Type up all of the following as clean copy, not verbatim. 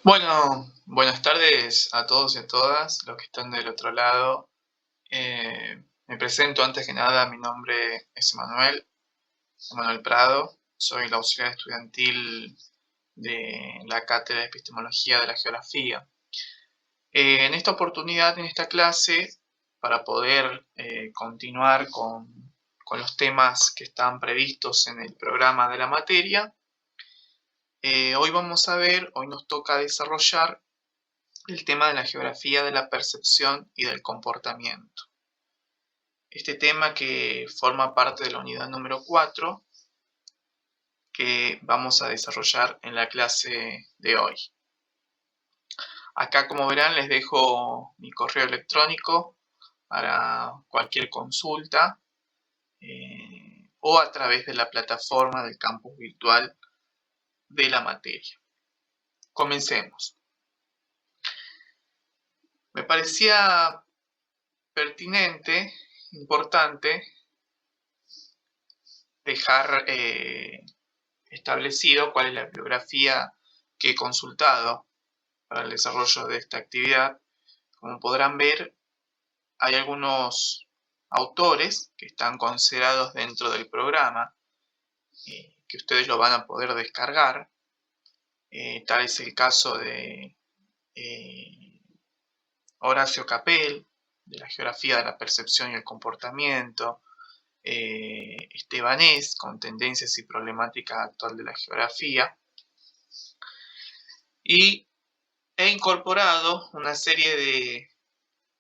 Bueno, buenas tardes a todos y a todas los que están del otro lado. Me presento antes que nada, mi nombre es Emanuel Prado, soy el auxiliar estudiantil de la Cátedra de Epistemología de la Geografía. En esta oportunidad, en esta clase, para poder continuar con los temas que están previstos en el programa de la materia, hoy nos toca desarrollar el tema de la geografía de la percepción y del comportamiento. Este tema que forma parte de la unidad número 4 que vamos a desarrollar en la clase de hoy. Acá, como verán, les dejo mi correo electrónico para cualquier consulta o a través de la plataforma del campus virtual de la materia. Comencemos. Me parecía pertinente, importante, dejar establecido cuál es la bibliografía que he consultado para el desarrollo de esta actividad. Como podrán ver, hay algunos autores que están considerados dentro del programa, que ustedes lo van a poder descargar. Tal es el caso de Horacio Capell, de la geografía de la percepción y el comportamiento, Estebanés, con tendencias y problemática actual de la geografía, y he incorporado una serie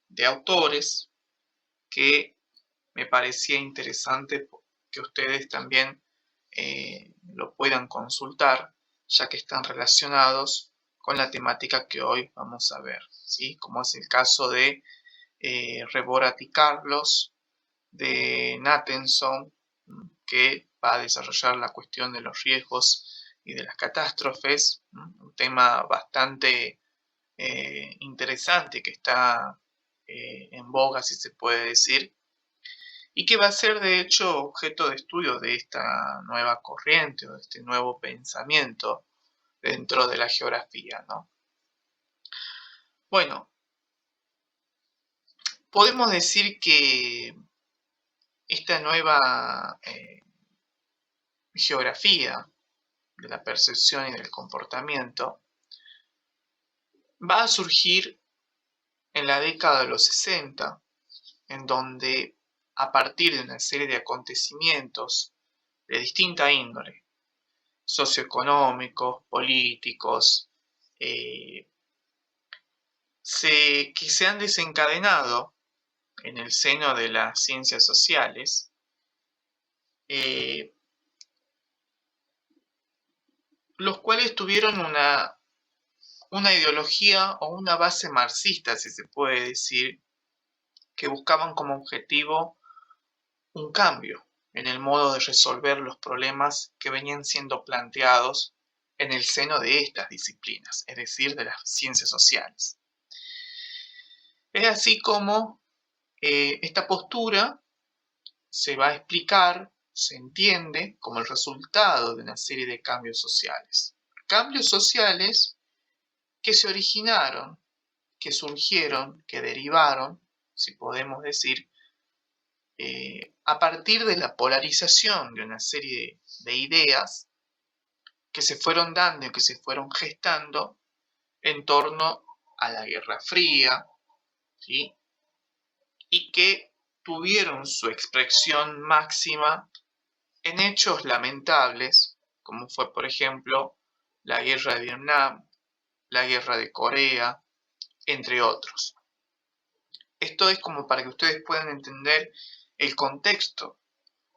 de autores que me parecía interesante que ustedes también lo puedan consultar, ya que están relacionados con la temática que hoy vamos a ver, ¿sí? Como es el caso de Reborat y Carlos, de Nathanson, que va a desarrollar la cuestión de los riesgos y de las catástrofes, un tema bastante interesante que está en boga, si se puede decir, y que va a ser de hecho objeto de estudio de esta nueva corriente o de este nuevo pensamiento dentro de la geografía, ¿no? Bueno, podemos decir que esta nueva geografía de la percepción y del comportamiento va a surgir en la década de los 60, en donde a partir de una serie de acontecimientos de distinta índole, socioeconómicos, políticos, que se han desencadenado en el seno de las ciencias sociales, los cuales tuvieron una ideología o una base marxista, si se puede decir, que buscaban como objetivo un cambio en el modo de resolver los problemas que venían siendo planteados en el seno de estas disciplinas, es decir, de las ciencias sociales. Es así como esta postura se va a explicar, se entiende como el resultado de una serie de cambios sociales. Cambios sociales que se originaron, que surgieron, que derivaron, si podemos decir, a partir de la polarización de una serie de ideas que se fueron dando y que se fueron gestando en torno a la Guerra Fría, ¿sí? Y que tuvieron su expresión máxima en hechos lamentables, como fue, por ejemplo, la Guerra de Vietnam, la Guerra de Corea, entre otros. Esto es como para que ustedes puedan entender el contexto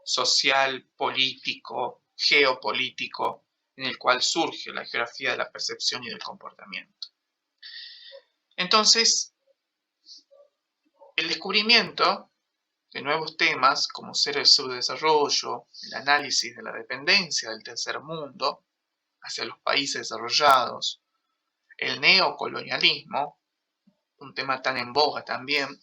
social, político, geopolítico, en el cual surge la geografía de la percepción y del comportamiento. Entonces, el descubrimiento de nuevos temas como ser el subdesarrollo, el análisis de la dependencia del tercer mundo hacia los países desarrollados, el neocolonialismo, un tema tan en boga también,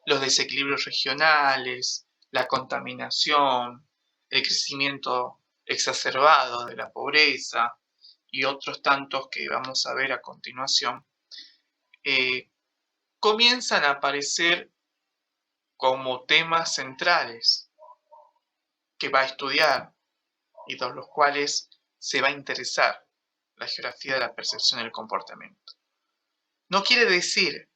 los desequilibrios regionales, la contaminación, el crecimiento exacerbado de la pobreza y otros tantos que vamos a ver a continuación, comienzan a aparecer como temas centrales que va a estudiar y de los cuales se va a interesar la geografía de la percepción y el comportamiento. No quiere decir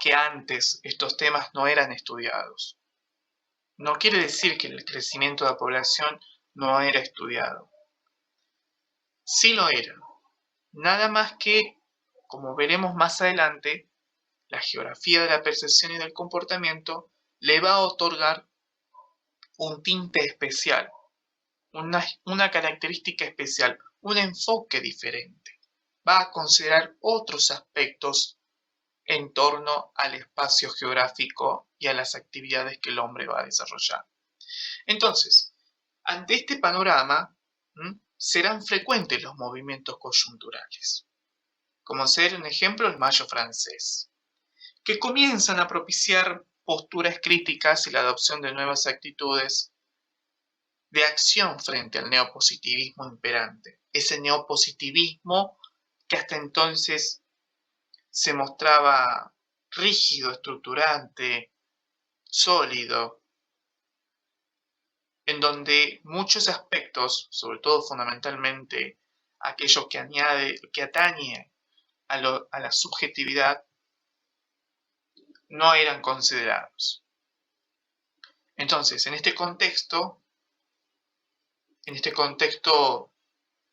que antes estos temas no eran estudiados. No quiere decir que el crecimiento de la población no era estudiado. Sí lo era. Nada más que, como veremos más adelante, la geografía de la percepción y del comportamiento le va a otorgar un tinte especial, una característica especial, un enfoque diferente. Va a considerar otros aspectos en torno al espacio geográfico y a las actividades que el hombre va a desarrollar. Entonces, ante este panorama, serán frecuentes los movimientos coyunturales, como ser un ejemplo el Mayo francés, que comienzan a propiciar posturas críticas y la adopción de nuevas actitudes de acción frente al neopositivismo imperante. Ese neopositivismo que hasta entonces se mostraba rígido, estructurante, sólido, en donde muchos aspectos, sobre todo fundamentalmente aquello que atañe a la subjetividad, no eran considerados. Entonces, en este contexto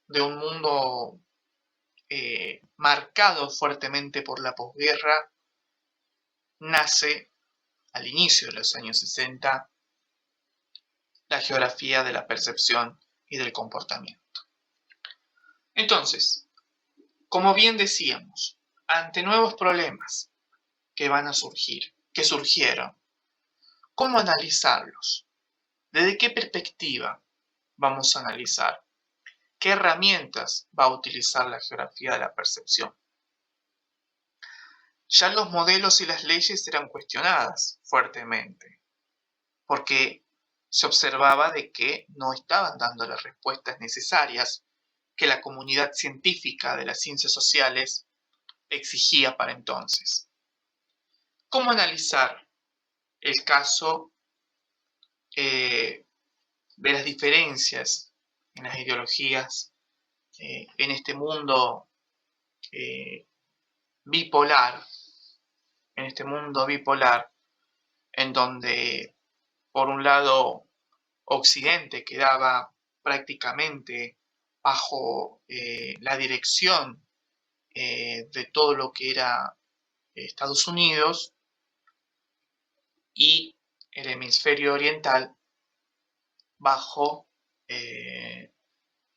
de un mundo marcado fuertemente por la posguerra, nace al inicio de los años 60 la geografía de la percepción y del comportamiento. Entonces, como bien decíamos, ante nuevos problemas que van a surgir, que surgieron, ¿cómo analizarlos? ¿Desde qué perspectiva vamos a analizar? ¿Qué herramientas va a utilizar la geografía de la percepción? Ya los modelos y las leyes eran cuestionadas fuertemente, porque se observaba de que no estaban dando las respuestas necesarias que la comunidad científica de las ciencias sociales exigía para entonces. ¿Cómo analizar el caso de las diferencias en las ideologías en este mundo bipolar, en donde por un lado Occidente quedaba prácticamente bajo la dirección de todo lo que era Estados Unidos, y el hemisferio oriental bajo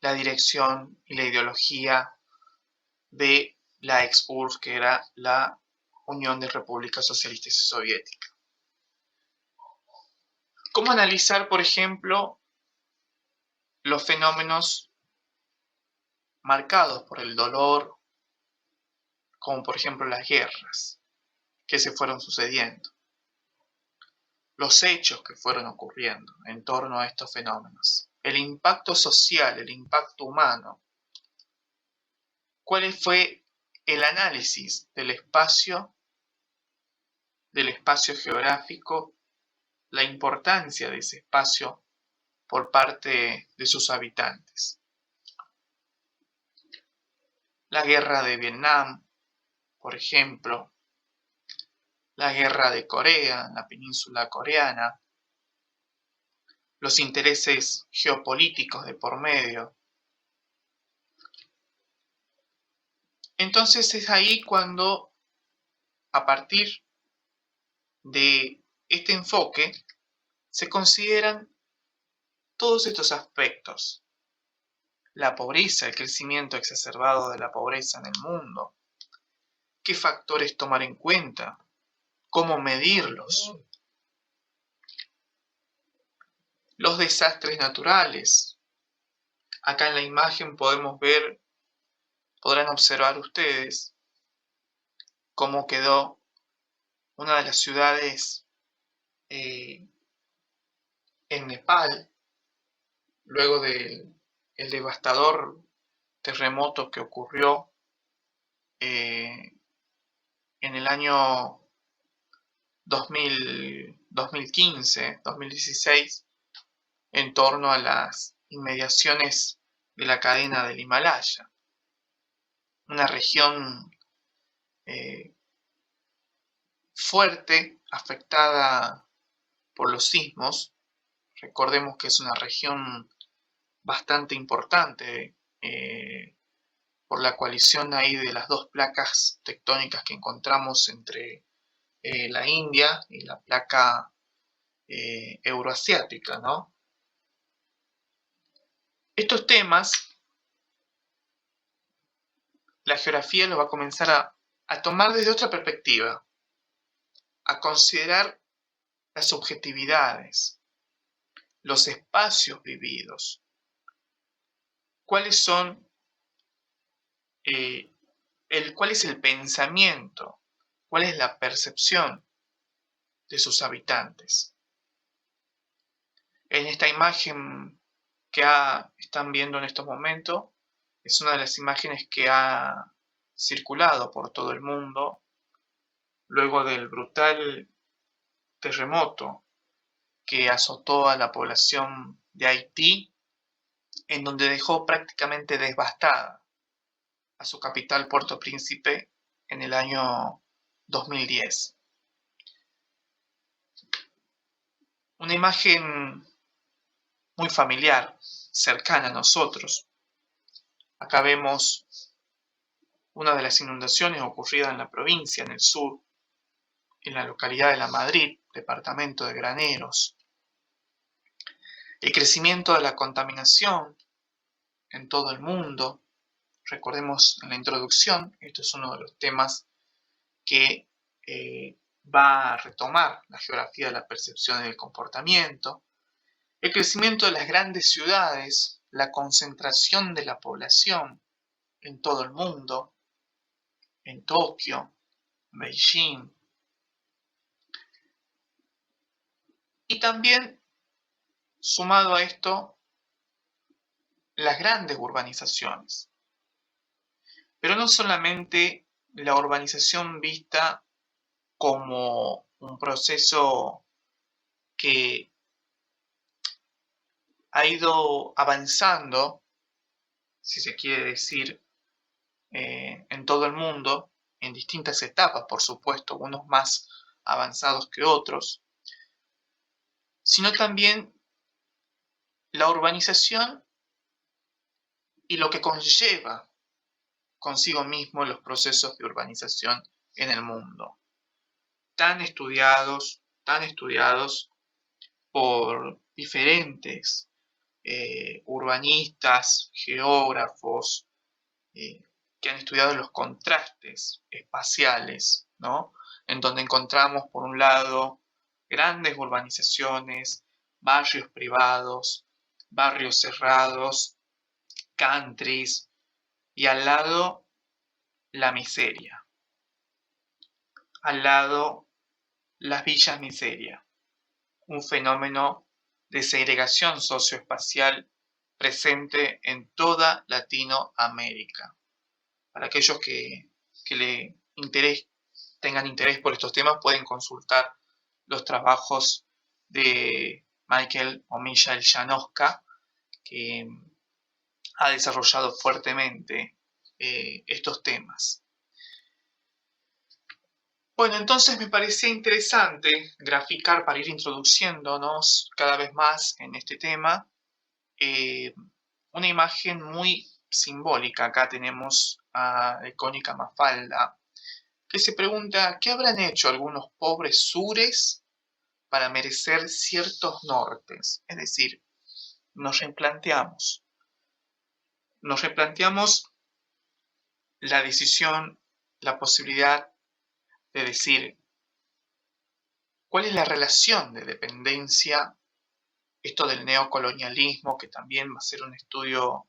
la dirección y la ideología de la ex-URSS, que era la Unión de Repúblicas Socialistas y Soviéticas. ¿Cómo analizar, por ejemplo, los fenómenos marcados por el dolor, como por ejemplo las guerras que se fueron sucediendo, los hechos que fueron ocurriendo en torno a estos fenómenos, el impacto social, el impacto humano? ¿Cuál fue el análisis del espacio geográfico, la importancia de ese espacio por parte de sus habitantes? La guerra de Vietnam, por ejemplo, la guerra de Corea, en la península coreana, los intereses geopolíticos de por medio. Entonces es ahí cuando, a partir de este enfoque, se consideran todos estos aspectos: la pobreza, el crecimiento exacerbado de la pobreza en el mundo, qué factores tomar en cuenta, cómo medirlos, los desastres naturales. Acá en la imagen podemos ver, podrán observar ustedes cómo quedó una de las ciudades en Nepal, luego del el devastador terremoto que ocurrió en el año 2015, 2016, en torno a las inmediaciones de la cadena del Himalaya, una región fuerte, afectada por los sismos. Recordemos que es una región bastante importante por la coalición ahí de las dos placas tectónicas que encontramos entre la India y la placa euroasiática, ¿no? Estos temas, la geografía los va a comenzar a tomar desde otra perspectiva, a considerar las subjetividades, los espacios vividos, cuáles son, cuál es el pensamiento, cuál es la percepción de sus habitantes. En esta imagen que están viendo en estos momentos, es una de las imágenes que ha circulado por todo el mundo luego del brutal terremoto que azotó a la población de Haití, en donde dejó prácticamente devastada a su capital, Puerto Príncipe, en el año 2010. Una imagen muy familiar, cercana a nosotros. Acá vemos una de las inundaciones ocurridas en la provincia, en el sur, en la localidad de La Madrid, departamento de Graneros. El crecimiento de la contaminación en todo el mundo. Recordemos en la introducción, esto es uno de los temas que va a retomar la geografía de la percepción y del comportamiento. El crecimiento de las grandes ciudades, la concentración de la población en todo el mundo, en Tokio, Beijing. Y también, sumado a esto, las grandes urbanizaciones. Pero no solamente la urbanización vista como un proceso que ha ido avanzando, si se quiere decir, en todo el mundo, en distintas etapas, por supuesto, unos más avanzados que otros, sino también la urbanización y lo que conlleva consigo mismo los procesos de urbanización en el mundo, tan estudiados por diferentes urbanistas, geógrafos, que han estudiado los contrastes espaciales, ¿no? En donde encontramos, por un lado, grandes urbanizaciones, barrios privados, barrios cerrados, countries, y al lado la miseria, al lado las villas miseria, un fenómeno de segregación socioespacial presente en toda Latinoamérica. Para aquellos que tengan interés por estos temas, pueden consultar los trabajos de Michael o Michael Janowska, que ha desarrollado fuertemente estos temas. Bueno, entonces me parecía interesante graficar para ir introduciéndonos cada vez más en este tema una imagen muy simbólica. Acá tenemos a Icónica Mafalda, que se pregunta, ¿qué habrán hecho algunos pobres sures para merecer ciertos nortes? Es decir, nos replanteamos la decisión, la posibilidad de decir, ¿cuál es la relación de dependencia? Esto del neocolonialismo, que también va a ser un estudio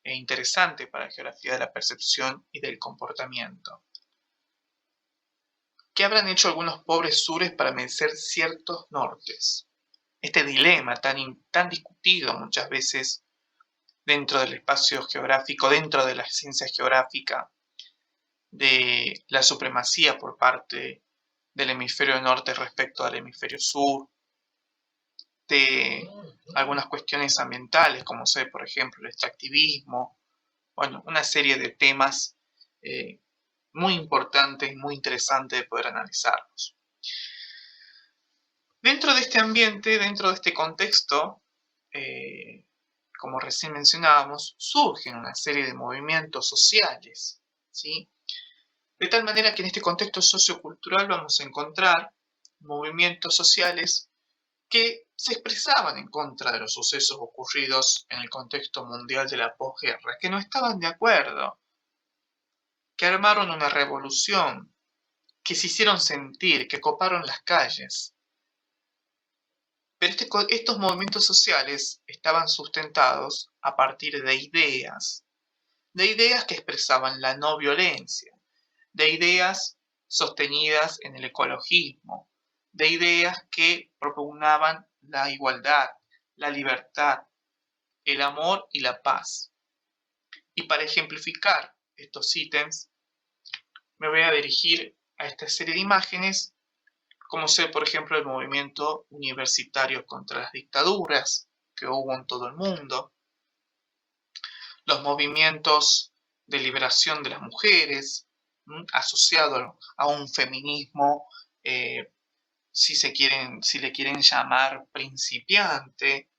interesante para la geografía de la percepción y del comportamiento. ¿Qué habrán hecho algunos pobres sures para merecer ciertos nortes? este dilema tan discutido muchas veces dentro del espacio geográfico, dentro de la ciencia geográfica, de la supremacía por parte del hemisferio norte respecto al hemisferio sur, de algunas cuestiones ambientales, como ser, por ejemplo, el extractivismo, bueno, una serie de temas muy importantes y muy interesantes de poder analizarlos. Dentro de este ambiente, dentro de este contexto, como recién mencionábamos, surgen una serie de movimientos sociales, ¿sí? De tal manera que en este contexto sociocultural vamos a encontrar movimientos sociales que se expresaban en contra de los sucesos ocurridos en el contexto mundial de la posguerra, que no estaban de acuerdo, que armaron una revolución, que se hicieron sentir, que coparon las calles. Pero estos movimientos sociales estaban sustentados a partir de ideas que expresaban la no violencia, de ideas sostenidas en el ecologismo, de ideas que propugnaban la igualdad, la libertad, el amor y la paz. Y para ejemplificar estos ítems, me voy a dirigir a esta serie de imágenes, como ser, por ejemplo, el movimiento universitario contra las dictaduras que hubo en todo el mundo, los movimientos de liberación de las mujeres, asociado a un feminismo, si le quieren llamar principiante,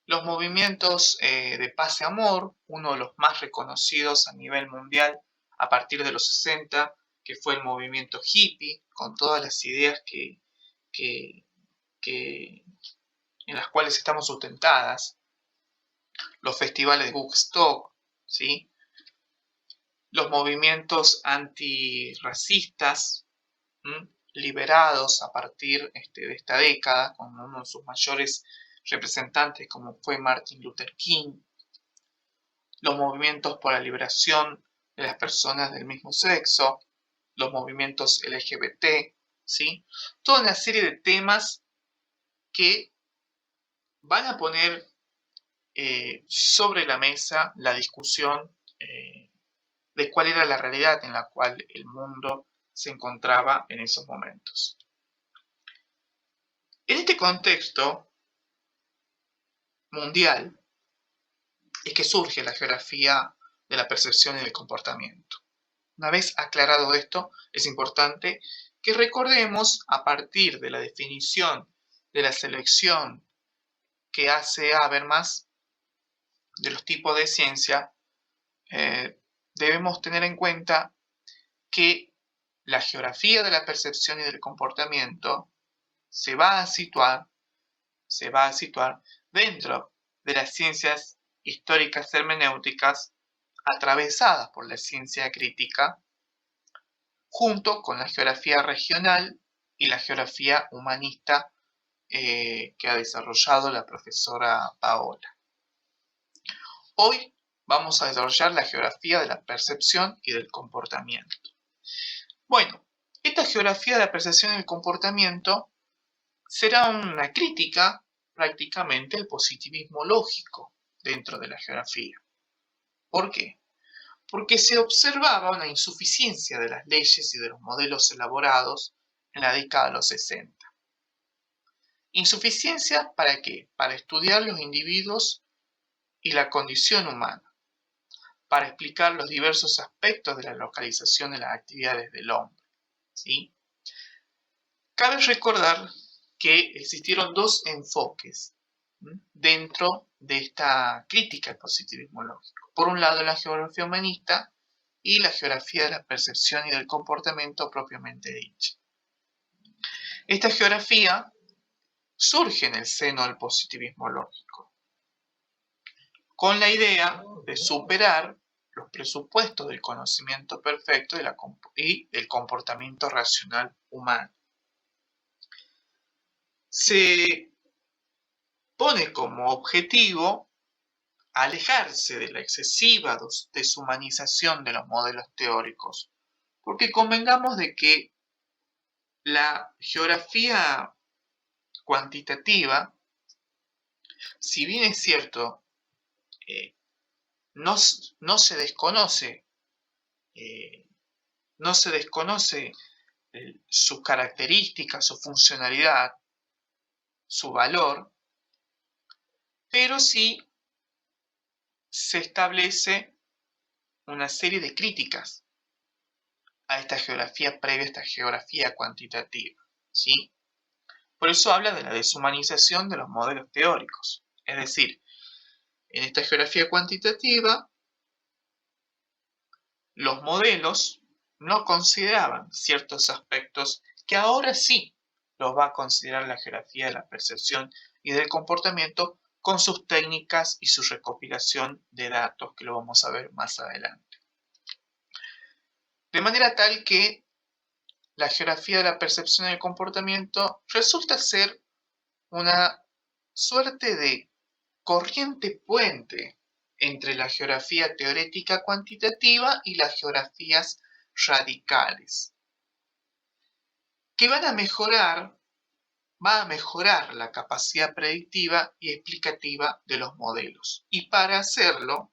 los movimientos de paz y amor, uno de los más reconocidos a nivel mundial a partir de los 60, que fue el movimiento hippie, con todas las ideas que, en las cuales estamos sustentadas, los festivales de Woodstock, ¿sí? Los movimientos antirracistas, liberados a partir de esta década, con uno de sus mayores representantes como fue Martin Luther King, los movimientos por la liberación de las personas del mismo sexo, los movimientos LGBT, ¿sí? Toda una serie de temas que van a poner sobre la mesa la discusión de cuál era la realidad en la cual el mundo se encontraba en esos momentos. En este contexto mundial es que surge la geografía de la percepción y del comportamiento. Una vez aclarado esto, es importante que recordemos, a partir de la definición de la selección que hace Habermas de los tipos de ciencia, debemos tener en cuenta que la geografía de la percepción y del comportamiento se va a situar dentro de las ciencias históricas hermenéuticas atravesadas por la ciencia crítica, junto con la geografía regional y la geografía humanista que ha desarrollado la profesora Paola. Hoy vamos a desarrollar la geografía de la percepción y del comportamiento. Bueno, esta geografía de la percepción y del comportamiento será una crítica prácticamente al positivismo lógico dentro de la geografía. ¿Por qué? Porque se observaba una insuficiencia de las leyes y de los modelos elaborados en la década de los 60. ¿Insuficiencia para qué? Para estudiar los individuos y la condición humana, para explicar los diversos aspectos de la localización de las actividades del hombre, ¿sí? Cabe recordar que existieron dos enfoques dentro de esta crítica al positivismo lógico. Por un lado, la geografía humanista y la geografía de la percepción y del comportamiento propiamente dicha. Esta geografía surge en el seno del positivismo lógico, con la idea de superar los presupuestos del conocimiento perfecto y del comportamiento racional humano. Se pone como objetivo alejarse de la excesiva deshumanización de los modelos teóricos, porque convengamos de que la geografía cuantitativa, si bien es cierto, no se desconoce, su característica, su funcionalidad, su valor, pero sí se establece una serie de críticas a esta geografía previa, a esta geografía cuantitativa, ¿sí? Por eso habla de la deshumanización de los modelos teóricos. Es decir, en esta geografía cuantitativa, los modelos no consideraban ciertos aspectos que ahora sí los va a considerar la geografía de la percepción y del comportamiento con sus técnicas y su recopilación de datos, que lo vamos a ver más adelante. De manera tal que la geografía de la percepción y del comportamiento resulta ser una suerte de corriente puente entre la geografía teórica cuantitativa y las geografías radicales, que va a mejorar la capacidad predictiva y explicativa de los modelos. Y para hacerlo,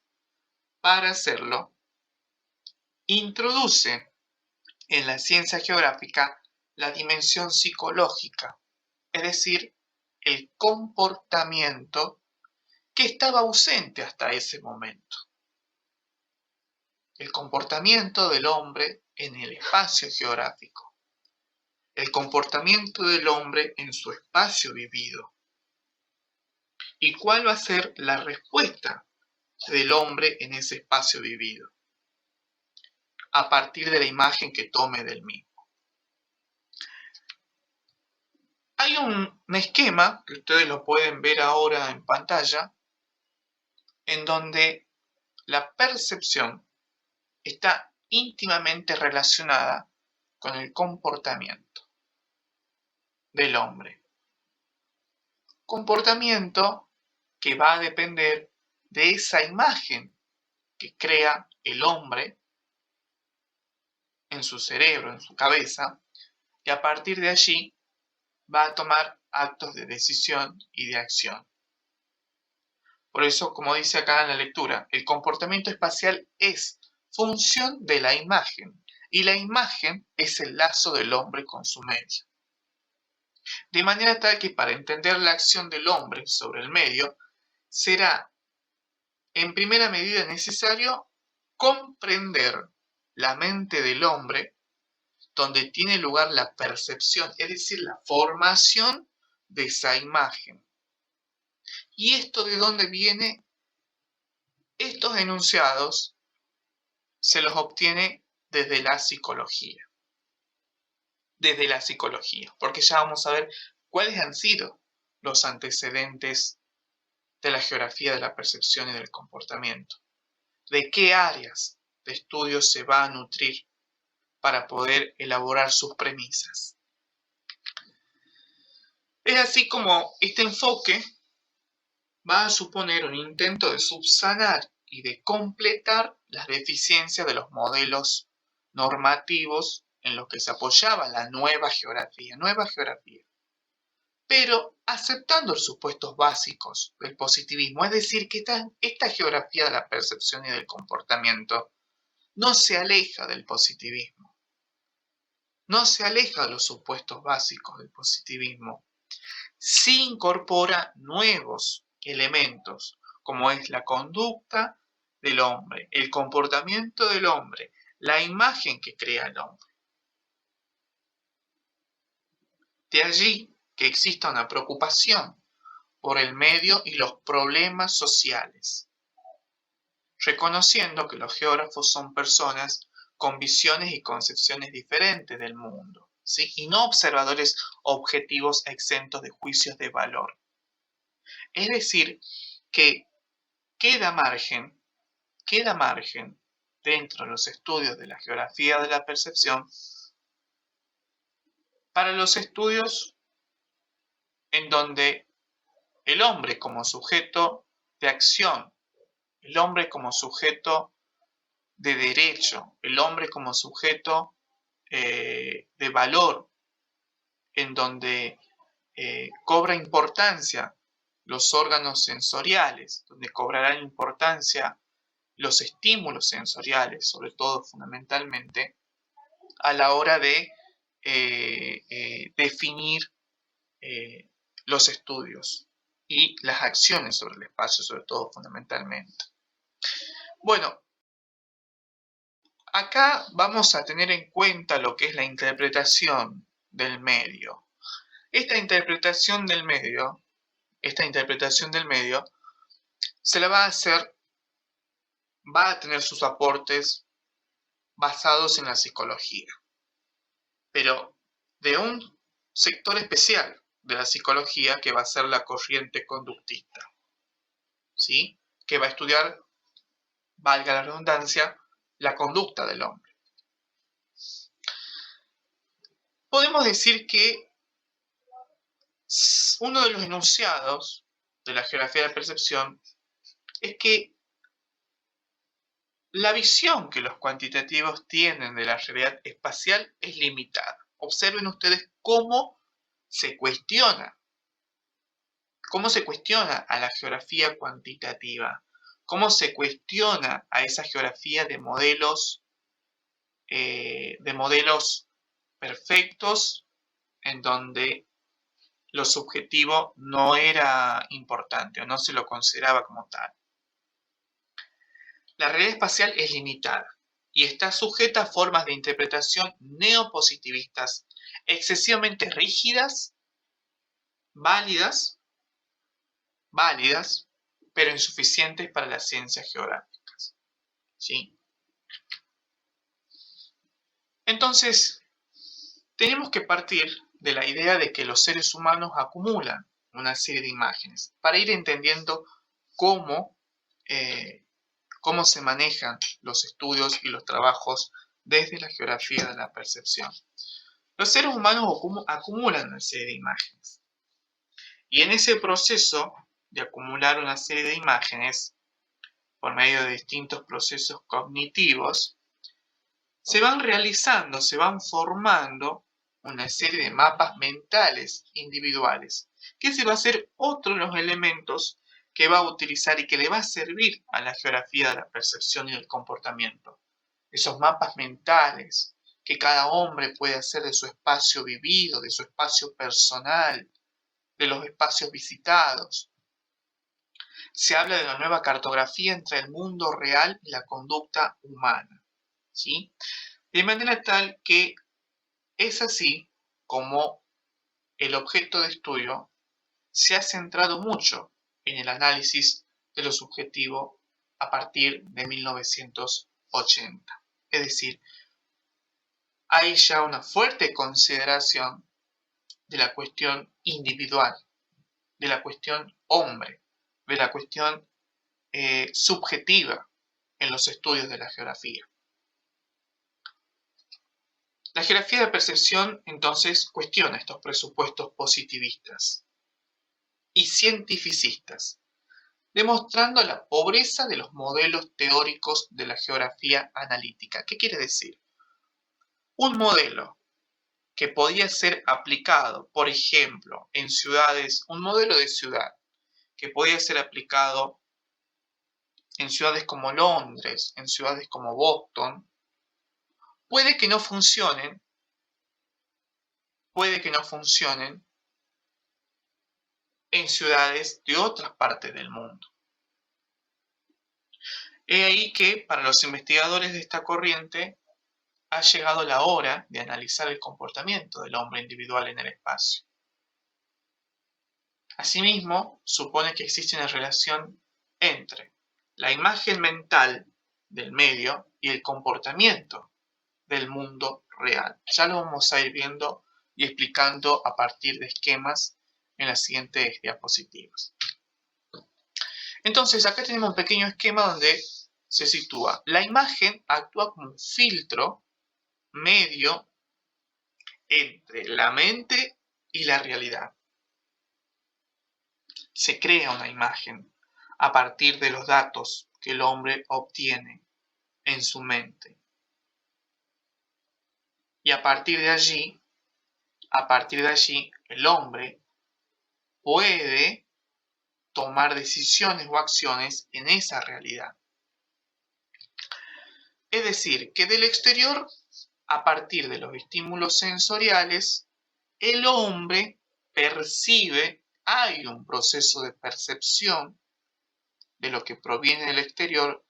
introduce en la ciencia geográfica la dimensión psicológica, es decir, el comportamiento que estaba ausente hasta ese momento. El comportamiento del hombre en el espacio geográfico. El comportamiento del hombre en su espacio vivido. ¿Y cuál va a ser la respuesta del hombre en ese espacio vivido? A partir de la imagen que tome del mismo. Hay un esquema que ustedes lo pueden ver ahora en pantalla, en donde la percepción está íntimamente relacionada con el comportamiento del hombre. Comportamiento que va a depender de esa imagen que crea el hombre en su cerebro, en su cabeza, y a partir de allí va a tomar actos de decisión y de acción. Por eso, como dice acá en la lectura, el comportamiento espacial es función de la imagen, y la imagen es el lazo del hombre con su medio. De manera tal que para entender la acción del hombre sobre el medio, será en primera medida necesario comprender la mente del hombre, donde tiene lugar la percepción, es decir, la formación de esa imagen. ¿Y esto de dónde viene? Estos enunciados se los obtiene desde la psicología. Desde la psicología, porque ya vamos a ver cuáles han sido los antecedentes de la geografía de la percepción y del comportamiento. De qué áreas de estudio se va a nutrir para poder elaborar sus premisas. Es así como este enfoque va a suponer un intento de subsanar y de completar las deficiencias de los modelos normativos en los que se apoyaba la nueva geografía, pero aceptando los supuestos básicos del positivismo, es decir, que esta geografía de la percepción y del comportamiento no se aleja del positivismo, no se aleja de los supuestos básicos del positivismo, sí incorpora nuevos elementos, como es la conducta del hombre, el comportamiento del hombre, la imagen que crea el hombre. De allí que exista una preocupación por el medio y los problemas sociales, reconociendo que los geógrafos son personas con visiones y concepciones diferentes del mundo, ¿sí? Y no observadores objetivos exentos de juicios de valor. Es decir, que queda margen dentro de los estudios de la geografía de la percepción para los estudios en donde el hombre como sujeto de acción, el hombre como sujeto de derecho, el hombre como sujeto de valor, en donde cobra importancia los órganos sensoriales, donde cobrarán importancia los estímulos sensoriales, sobre todo fundamentalmente, a la hora de definir los estudios y las acciones sobre el espacio, sobre todo fundamentalmente. Bueno, acá vamos a tener en cuenta lo que es la interpretación del medio. Esta interpretación del medio se la va a hacer, va a tener sus aportes basados en la psicología, pero de un sector especial de la psicología que va a ser la corriente conductista, ¿sí? Que va a estudiar, valga la redundancia, la conducta del hombre. Podemos decir que uno de los enunciados de la geografía de la percepción es que la visión que los cuantitativos tienen de la realidad espacial es limitada. Observen ustedes cómo se cuestiona a la geografía cuantitativa, cómo se cuestiona a esa geografía de modelos perfectos en donde lo subjetivo no era importante o no se lo consideraba como tal. La realidad espacial es limitada y está sujeta a formas de interpretación neopositivistas excesivamente rígidas, válidas, pero insuficientes para las ciencias geográficas, ¿sí? Entonces, tenemos que partir de la idea de que los seres humanos acumulan una serie de imágenes para ir entendiendo cómo se manejan los estudios y los trabajos desde la geografía de la percepción. Los seres humanos acumulan una serie de imágenes. Y en ese proceso de acumular una serie de imágenes, por medio de distintos procesos cognitivos, se van formando una serie de mapas mentales individuales, que ese va a ser otro de los elementos que va a utilizar y que le va a servir a la geografía de la percepción y del comportamiento. Esos mapas mentales que cada hombre puede hacer de su espacio vivido, de su espacio personal, de los espacios visitados. Se habla de una nueva cartografía entre el mundo real y la conducta humana, ¿sí? De manera tal que es así como el objeto de estudio se ha centrado mucho en el análisis de lo subjetivo a partir de 1980. Es decir, hay ya una fuerte consideración de la cuestión individual, de la cuestión hombre, de la cuestión subjetiva en los estudios de la geografía. La geografía de percepción entonces cuestiona estos presupuestos positivistas y cientificistas, demostrando la pobreza de los modelos teóricos de la geografía analítica. ¿Qué quiere decir? Un modelo que podía ser aplicado, por ejemplo, en ciudades, un modelo de ciudad que podía ser aplicado en ciudades como Londres, en ciudades como Boston, puede que no funcionen en ciudades de otras partes del mundo. He ahí que para los investigadores de esta corriente ha llegado la hora de analizar el comportamiento del hombre individual en el espacio. Asimismo, supone que existe una relación entre la imagen mental del medio y el comportamiento del mundo real. Ya lo vamos a ir viendo y explicando a partir de esquemas en las siguientes diapositivas. Entonces, acá tenemos un pequeño esquema donde se sitúa. La imagen actúa como un filtro medio entre la mente y la realidad. Se crea una imagen a partir de los datos que el hombre obtiene en su mente. Y a partir de allí, el hombre puede tomar decisiones o acciones en esa realidad. Es decir, que del exterior, a partir de los estímulos sensoriales, el hombre percibe, hay un proceso de percepción de lo que proviene del exterior,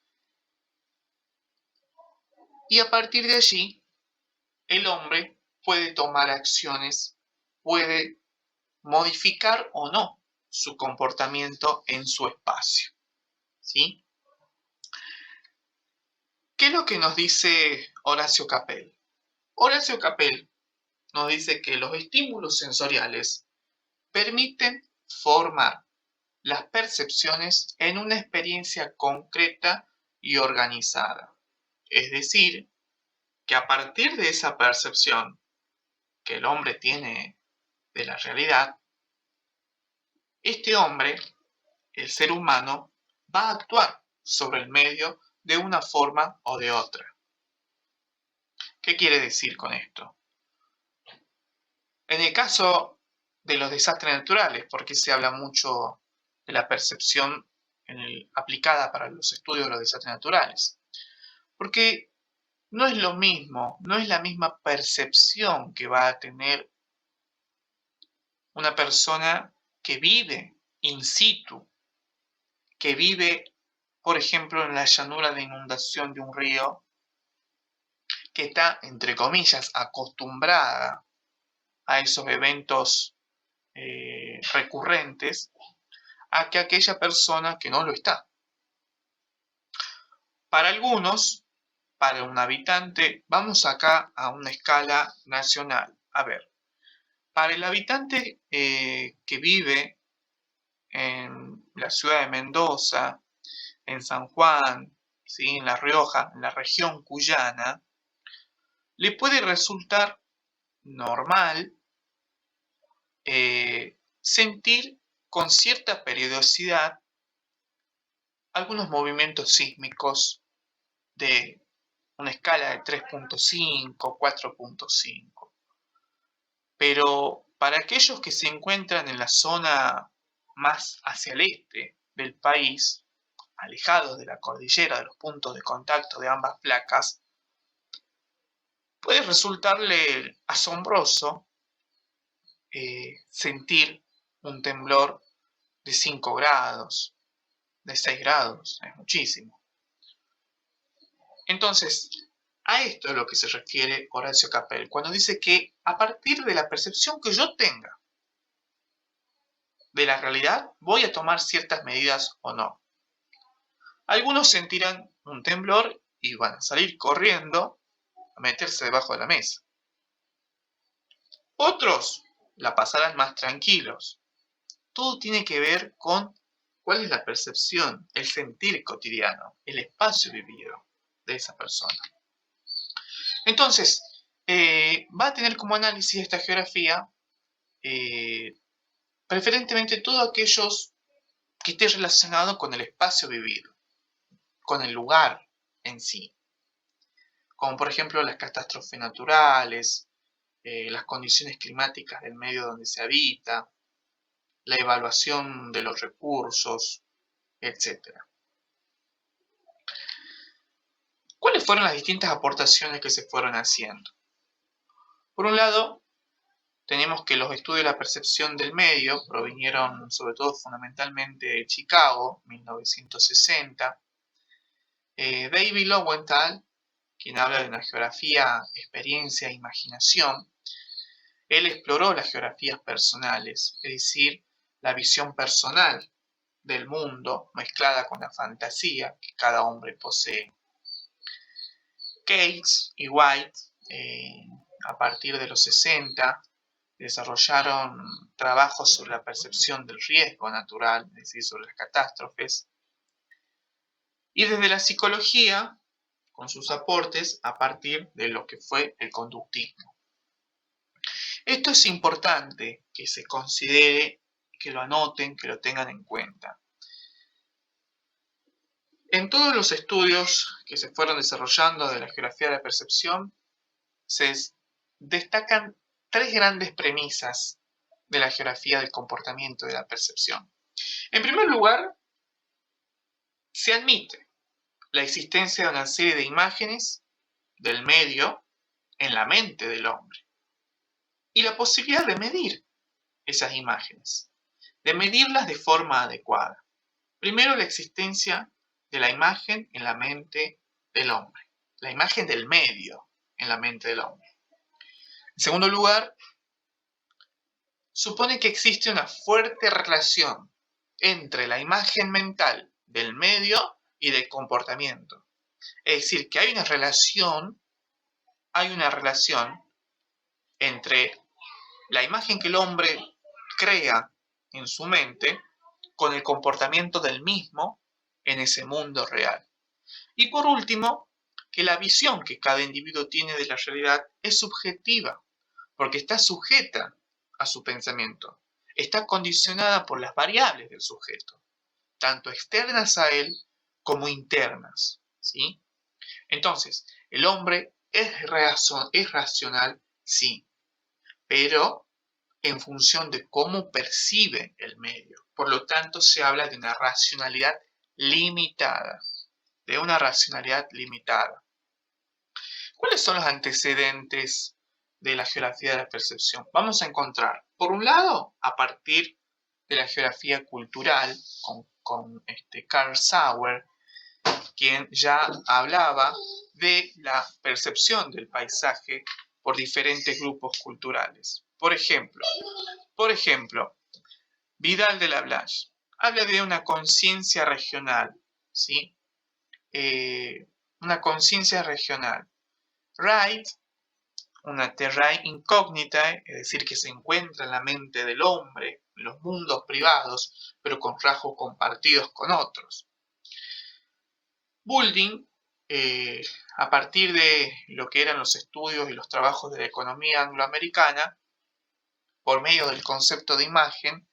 y a partir de allí, el hombre puede tomar acciones, puede modificar o no su comportamiento en su espacio. ¿Sí? ¿Qué es lo que nos dice Horacio Capel? Horacio Capel nos dice que los estímulos sensoriales permiten formar las percepciones en una experiencia concreta y organizada. Es decir, que a partir de esa percepción que el hombre tiene de la realidad, este hombre, el ser humano, va a actuar sobre el medio de una forma o de otra. ¿Qué quiere decir con esto? En el caso de los desastres naturales, porque se habla mucho de la percepción aplicada para los estudios de los desastres naturales, porque no es lo mismo, no es la misma percepción que va a tener una persona que vive in situ, que vive, por ejemplo, en la llanura de inundación de un río, que está, entre comillas, acostumbrada a esos eventos recurrentes, a que aquella persona que no lo está. Para algunos, para un habitante, vamos acá a una escala nacional. A ver, para el habitante que vive en la ciudad de Mendoza, en San Juan, ¿sí? En La Rioja, en la región cuyana, le puede resultar normal sentir con cierta periodicidad algunos movimientos sísmicos de una escala de 3.5, 4.5. Pero para aquellos que se encuentran en la zona más hacia el este del país, alejados de la cordillera, de los puntos de contacto de ambas placas, puede resultarle asombroso sentir un temblor de 5 grados, de 6 grados, es muchísimo. Entonces, a esto es lo que se refiere Horacio Capel, cuando dice que a partir de la percepción que yo tenga de la realidad, voy a tomar ciertas medidas o no. Algunos sentirán un temblor y van a salir corriendo a meterse debajo de la mesa. Otros la pasarán más tranquilos. Todo tiene que ver con cuál es la percepción, el sentir cotidiano, el espacio vivido de esa persona. Entonces, va a tener como análisis esta geografía preferentemente todo aquellos que esté relacionado con el espacio vivido, con el lugar en sí, como por ejemplo las catástrofes naturales, las condiciones climáticas del medio donde se habita, la evaluación de los recursos, etc. ¿Cuáles fueron las distintas aportaciones que se fueron haciendo? Por un lado, tenemos que los estudios de la percepción del medio provinieron sobre todo fundamentalmente de Chicago, 1960. David Lowenthal, quien habla de una geografía, experiencia e imaginación, él exploró las geografías personales, es decir, la visión personal del mundo mezclada con la fantasía que cada hombre posee. Cates y White, a partir de los 60, desarrollaron trabajos sobre la percepción del riesgo natural, es decir, sobre las catástrofes. Y desde la psicología, con sus aportes a partir de lo que fue el conductismo. Esto es importante que se considere, que lo anoten, que lo tengan en cuenta. En todos los estudios que se fueron desarrollando de la geografía de la percepción, se destacan tres grandes premisas de la geografía del comportamiento y de la percepción. En primer lugar, se admite la existencia de una serie de imágenes del medio en la mente del hombre y la posibilidad de medir esas imágenes, de medirlas de forma adecuada. Primero, la existencia de la imagen en la mente del hombre, la imagen del medio en la mente del hombre. En segundo lugar, supone que existe una fuerte relación entre la imagen mental del medio y del comportamiento. Es decir, que hay una relación entre la imagen que el hombre crea en su mente con el comportamiento del mismo en ese mundo real. Y por último, que la visión que cada individuo tiene de la realidad es subjetiva, porque está sujeta a su pensamiento, está condicionada por las variables del sujeto, tanto externas a él como internas, ¿sí? Entonces, el hombre es racional, sí, pero en función de cómo percibe el medio. Por lo tanto, se habla de una racionalidad limitada, ¿Cuáles son los antecedentes de la geografía de la percepción? Vamos a encontrar, por un lado, a partir de la geografía cultural, con Carl Sauer, quien ya hablaba de la percepción del paisaje por diferentes grupos culturales. Por ejemplo, Vidal de la Blache habla de una conciencia regional, ¿sí? Una conciencia regional. Wright, una terra incógnita, es decir, que se encuentra en la mente del hombre, en los mundos privados, pero con rasgos compartidos con otros. Boulding, a partir de lo que eran los estudios y los trabajos de la economía angloamericana, por medio del concepto de imagen,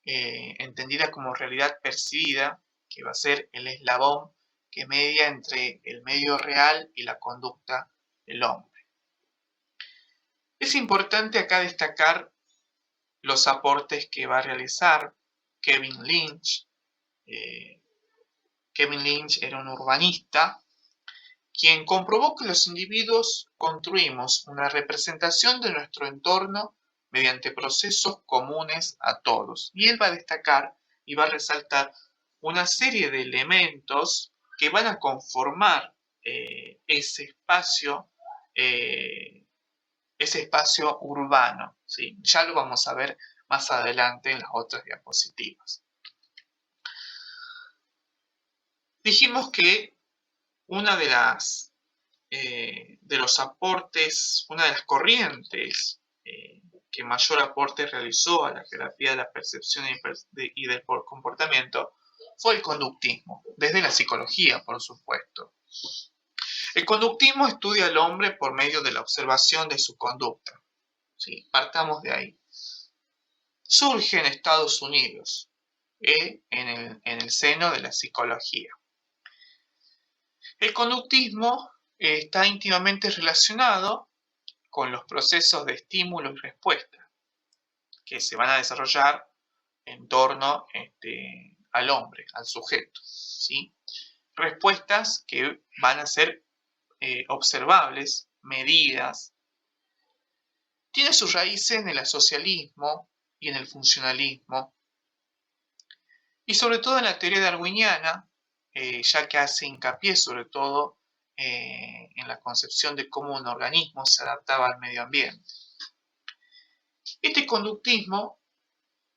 entendida como realidad percibida, que va a ser el eslabón que media entre el medio real y la conducta del hombre. Es importante acá destacar los aportes que va a realizar Kevin Lynch. Kevin Lynch era un urbanista quien comprobó que los individuos construimos una representación de nuestro entorno mediante procesos comunes a todos. Y él va a destacar y va a resaltar una serie de elementos que van a conformar ese espacio urbano, ¿sí? Ya lo vamos a ver más adelante en las otras diapositivas. Dijimos que una de los aportes, una de las corrientes que mayor aporte realizó a la geografía de la percepción y del comportamiento fue el conductismo, desde la psicología, por supuesto. El conductismo estudia al hombre por medio de la observación de su conducta. ¿Sí? Partamos de ahí. Surge en Estados Unidos, en el seno de la psicología. El conductismo está íntimamente relacionado con los procesos de estímulo y respuesta que se van a desarrollar en torno al hombre, al sujeto, ¿sí? Respuestas que van a ser observables, medidas. Tiene sus raíces en el asocialismo y en el funcionalismo, y sobre todo en la teoría darwiniana, ya que hace hincapié sobre todo en la concepción de cómo un organismo se adaptaba al medio ambiente. Este conductismo,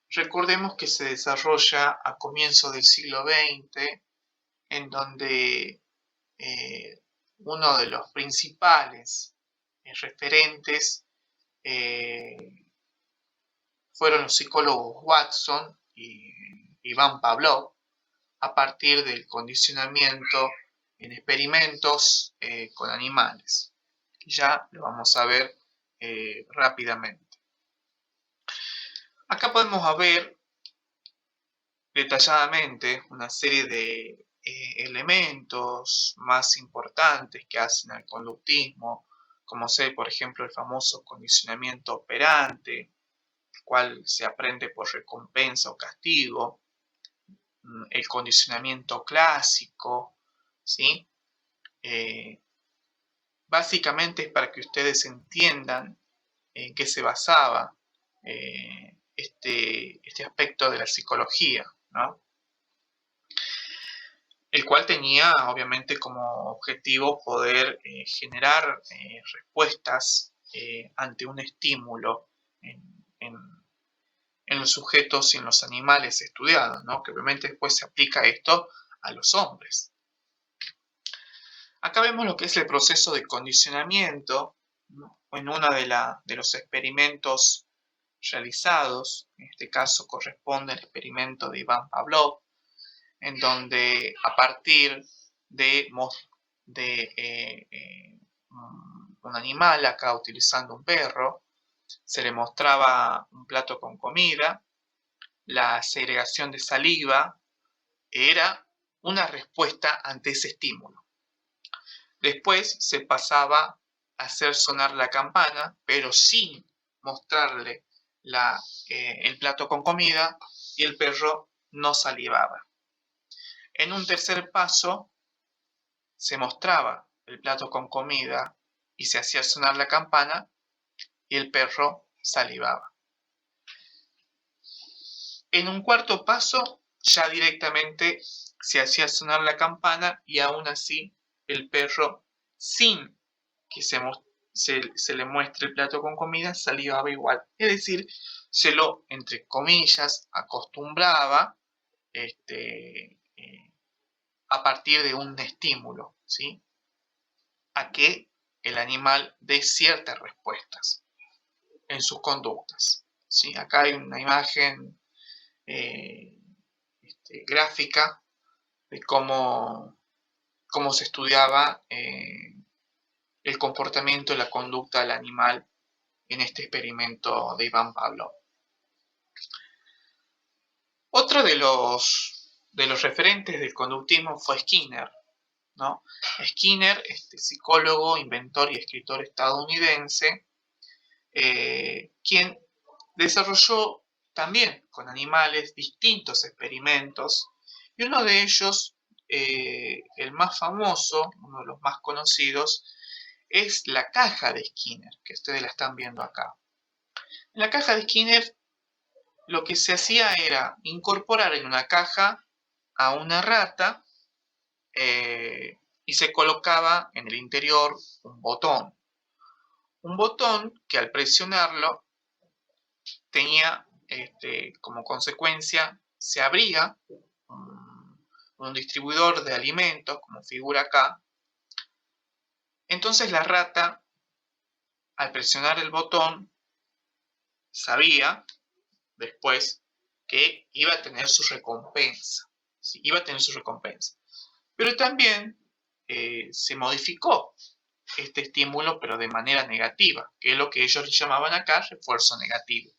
recordemos que se desarrolla a comienzos del siglo XX, en donde uno de los principales referentes fueron los psicólogos Watson y Ivan Pavlov, a partir del condicionamiento en experimentos con animales. Ya lo vamos a ver rápidamente. Acá podemos ver detalladamente una serie de elementos más importantes que hacen al conductismo, como ser, por ejemplo, el famoso condicionamiento operante, el cual se aprende por recompensa o castigo, el condicionamiento clásico, ¿sí? Básicamente es para que ustedes entiendan en qué se basaba este aspecto de la psicología, ¿no? El cual tenía obviamente como objetivo poder generar respuestas ante un estímulo en los sujetos y en los animales estudiados, ¿no? Que obviamente después se aplica esto a los hombres. Acá vemos lo que es el proceso de condicionamiento, ¿no? En uno de los experimentos realizados, en este caso corresponde al experimento de Iván Pavlov, en donde a partir de un animal, acá utilizando un perro, se le mostraba un plato con comida, la segregación de saliva era una respuesta ante ese estímulo. Después se pasaba a hacer sonar la campana, pero sin mostrarle el plato con comida, y el perro no salivaba. En un tercer paso se mostraba el plato con comida y se hacía sonar la campana y el perro salivaba. En un cuarto paso ya directamente se hacía sonar la campana y aún así el perro, sin que se le muestre el plato con comida, salivaba igual. Es decir, se lo, entre comillas, acostumbraba a partir de un estímulo, ¿sí? A que el animal dé ciertas respuestas en sus conductas, ¿sí? Acá hay una imagen gráfica de cómo se estudiaba el comportamiento y la conducta del animal en este experimento de Iván Pavlov. Otro de los referentes del conductismo fue Skinner, ¿no? Skinner, psicólogo, inventor y escritor estadounidense, quien desarrolló también con animales distintos experimentos, y uno de ellos, el más famoso, uno de los más conocidos, es la caja de Skinner, que ustedes la están viendo acá. En la caja de Skinner lo que se hacía era incorporar en una caja a una rata y se colocaba en el interior un botón. Un botón que al presionarlo tenía como consecuencia, se abría un distribuidor de alimentos, como figura acá. Entonces la rata, al presionar el botón, sabía después que iba a tener su recompensa. ¿Sí? Iba a tener su recompensa. Pero también se modificó este estímulo, pero de manera negativa, que es lo que ellos llamaban acá refuerzo negativo.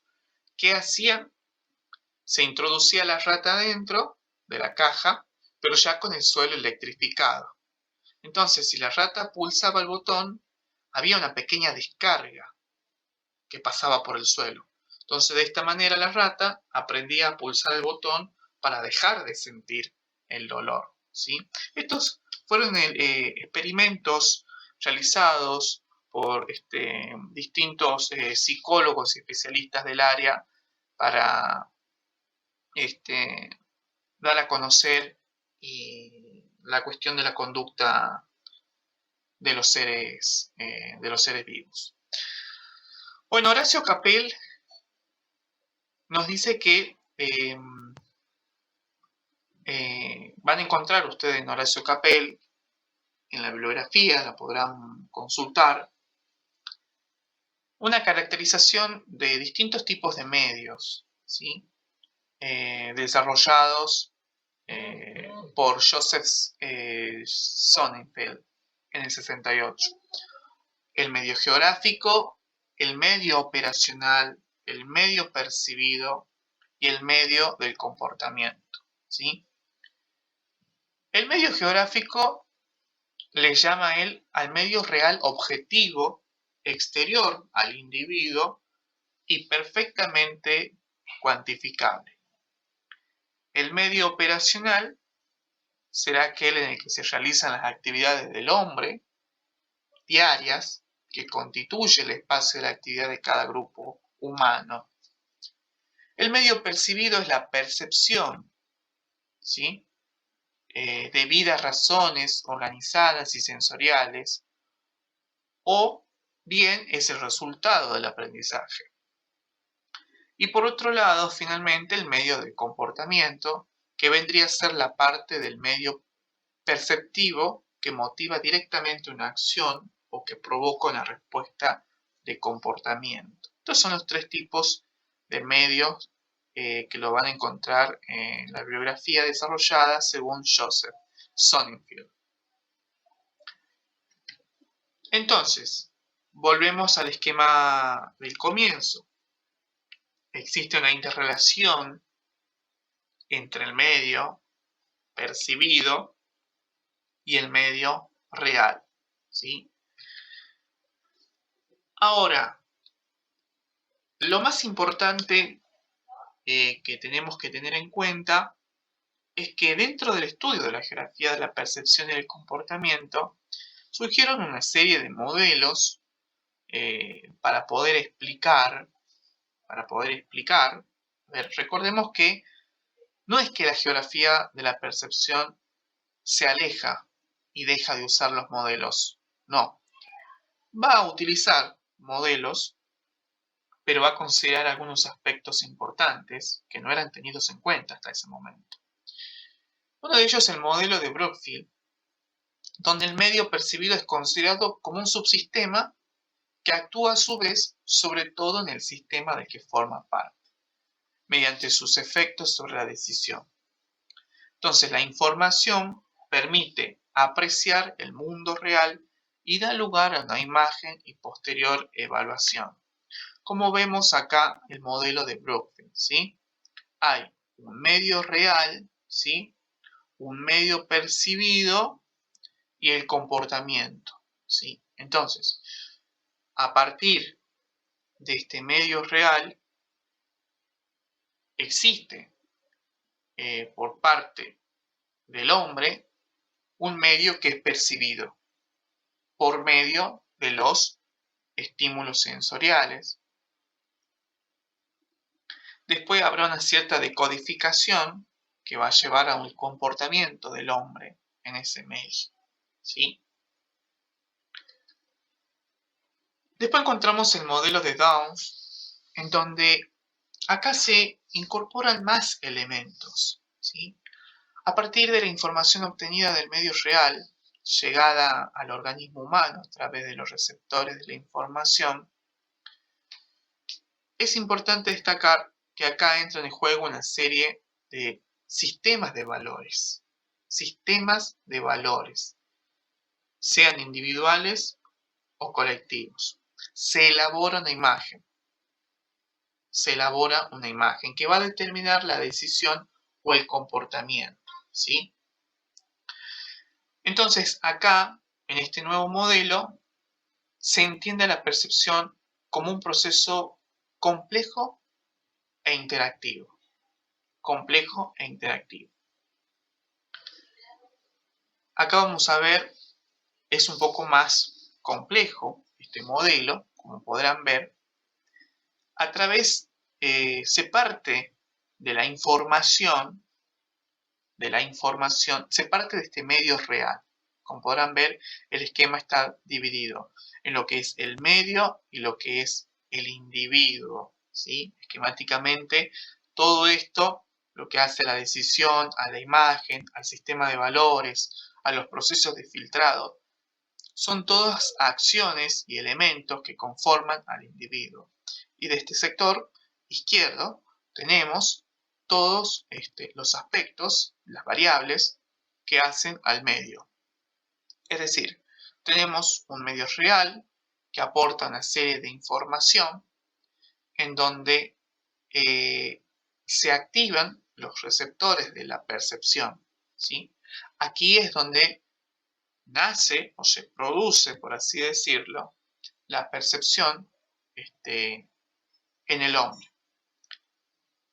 ¿Qué hacían? Se introducía la rata dentro de la caja, pero ya con el suelo electrificado. Entonces, si la rata pulsaba el botón, había una pequeña descarga que pasaba por el suelo. Entonces, de esta manera la rata aprendía a pulsar el botón para dejar de sentir el dolor, ¿sí? Estos fueron experimentos realizados por distintos psicólogos y especialistas del área para dar a conocer la cuestión de la conducta de los seres vivos. Bueno, Horacio Capel nos dice que van a encontrar ustedes en Horacio Capel, en la bibliografía, la podrán consultar, una caracterización de distintos tipos de medios, ¿sí? Desarrollados por Joseph Sonnenfeld en el 68. El medio geográfico, el medio operacional, el medio percibido y el medio del comportamiento, ¿sí? El medio geográfico le llama él al medio real objetivo exterior al individuo y perfectamente cuantificable. El medio operacional será aquel en el que se realizan las actividades del hombre diarias, que constituye el espacio de la actividad de cada grupo humano. El medio percibido es la percepción, ¿sí? Debido a razones organizadas y sensoriales, o bien es el resultado del aprendizaje. Y por otro lado, finalmente, el medio de comportamiento, que vendría a ser la parte del medio perceptivo que motiva directamente una acción o que provoca una respuesta de comportamiento. Estos son los tres tipos de medios que lo van a encontrar en la bibliografía desarrollada según Joseph Sonnenfeld. Entonces, volvemos al esquema del comienzo. Existe una interrelación entre el medio percibido y el medio real, ¿sí? Ahora, lo más importante que tenemos que tener en cuenta es que dentro del estudio de la geografía de la percepción y del comportamiento surgieron una serie de modelos para poder explicar. Recordemos que no es que la geografía de la percepción se aleja y deja de usar los modelos, no. Va a utilizar modelos, pero va a considerar algunos aspectos importantes que no eran tenidos en cuenta hasta ese momento. Uno de ellos es el modelo de Brookfield, donde el medio percibido es considerado como un subsistema que actúa a su vez sobre todo en el sistema del que forma parte, mediante sus efectos sobre la decisión. Entonces, la información permite apreciar el mundo real y da lugar a una imagen y posterior evaluación. Como vemos acá el modelo de Brookfield, ¿sí? Hay un medio real, ¿sí? Un medio percibido y el comportamiento, ¿sí? Entonces, a partir de este medio real, existe por parte del hombre un medio que es percibido por medio de los estímulos sensoriales. Después habrá una cierta decodificación que va a llevar a un comportamiento del hombre en ese medio, ¿sí? Después encontramos el modelo de Downs, en donde acá se incorporan más elementos, ¿sí? A partir de la información obtenida del medio real, llegada al organismo humano a través de los receptores de la información, es importante destacar que acá entran en juego una serie de sistemas de valores. Sistemas de valores, sean individuales o colectivos. Se elabora una imagen. Se elabora una imagen que va a determinar la decisión o el comportamiento, ¿sí? Entonces, acá, en este nuevo modelo, se entiende la percepción como un proceso complejo e interactivo. Complejo e interactivo. Acá vamos a ver, es un poco más complejo este modelo, como podrán ver. A través, se parte de la información, se parte de este medio real. Como podrán ver, el esquema está dividido en lo que es el medio y lo que es el individuo, ¿sí? Esquemáticamente, todo esto, lo que hace a la decisión, a la imagen, al sistema de valores, a los procesos de filtrado, son todas acciones y elementos que conforman al individuo. Y de este sector izquierdo tenemos todos los aspectos, las variables que hacen al medio. Es decir, tenemos un medio real que aporta una serie de información en donde se activan los receptores de la percepción, ¿sí? Aquí es donde nace o se produce, por así decirlo, la percepción en el hombre.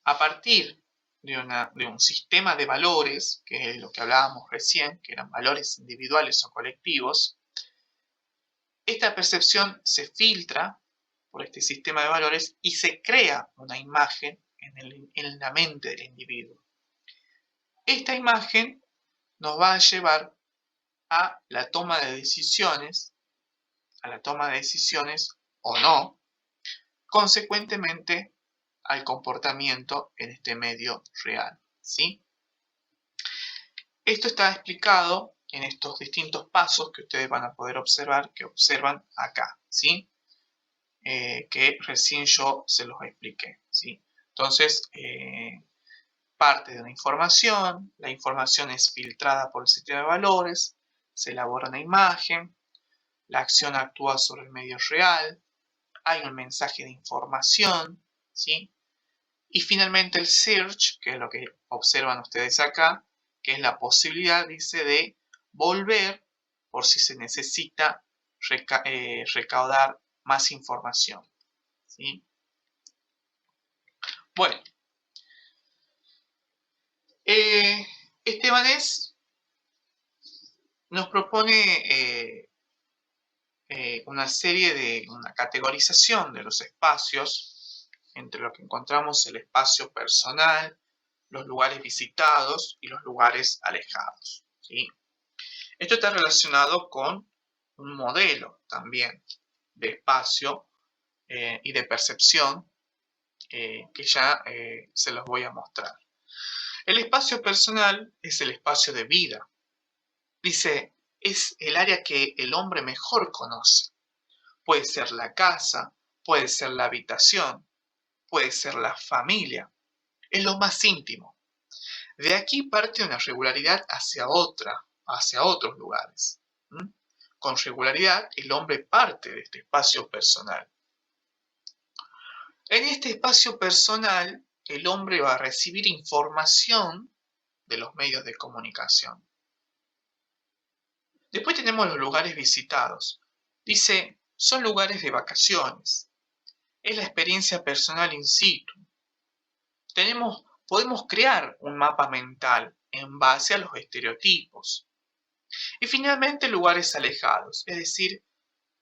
A partir de un sistema de valores, que es lo que hablábamos recién, que eran valores individuales o colectivos, esta percepción se filtra por este sistema de valores y se crea una imagen en la mente del individuo. Esta imagen nos va a llevar a la toma de decisiones, o no, consecuentemente al comportamiento en este medio real, ¿sí? Esto está explicado en estos distintos pasos que ustedes van a poder observar, que observan acá, ¿sí? Que recién yo se los expliqué, ¿sí? Entonces, parte de una información, la información es filtrada por el sistema de valores, se elabora una imagen, la acción actúa sobre el medio real, hay un mensaje de información, ¿sí? Y finalmente el search, que es lo que observan ustedes acá, que es la posibilidad, dice, de volver por si se necesita recaudar más información, ¿sí? Bueno, Estebanés nos propone una categorización de los espacios, entre lo que encontramos el espacio personal, los lugares visitados y los lugares alejados, ¿sí? Esto está relacionado con un modelo también de espacio y de percepción que ya se los voy a mostrar. El espacio personal es el espacio de vida. Dice, es el área que el hombre mejor conoce. Puede ser la casa, puede ser la habitación, puede ser la familia. Es lo más íntimo. De aquí parte una regularidad hacia otros lugares. Con regularidad, el hombre parte de este espacio personal. En este espacio personal, el hombre va a recibir información de los medios de comunicación. Después tenemos los lugares visitados. Dice, son lugares de vacaciones. Es la experiencia personal in situ. Podemos crear un mapa mental en base a los estereotipos. Y finalmente lugares alejados, es decir,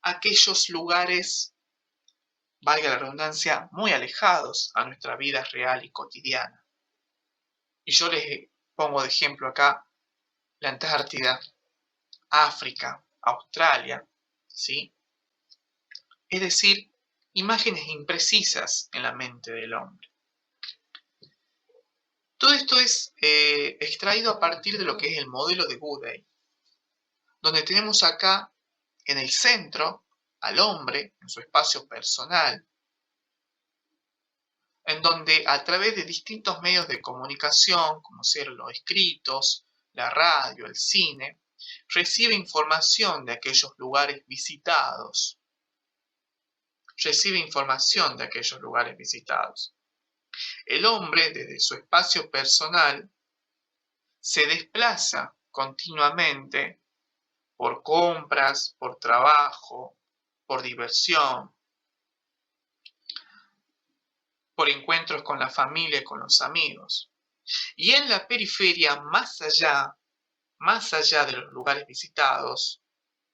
aquellos lugares, valga la redundancia, muy alejados a nuestra vida real y cotidiana. Y yo les pongo de ejemplo acá la Antártida, África, Australia, ¿sí? Es decir, imágenes imprecisas en la mente del hombre. Todo esto es extraído a partir de lo que es el modelo de Goodey, donde tenemos acá en el centro al hombre en su espacio personal, en donde a través de distintos medios de comunicación, como ser los escritos, la radio, el cine, recibe información de aquellos lugares visitados. El hombre, desde su espacio personal, se desplaza continuamente por compras, por trabajo, por diversión, por encuentros con la familia y con los amigos. Y en la periferia, más allá de los lugares visitados,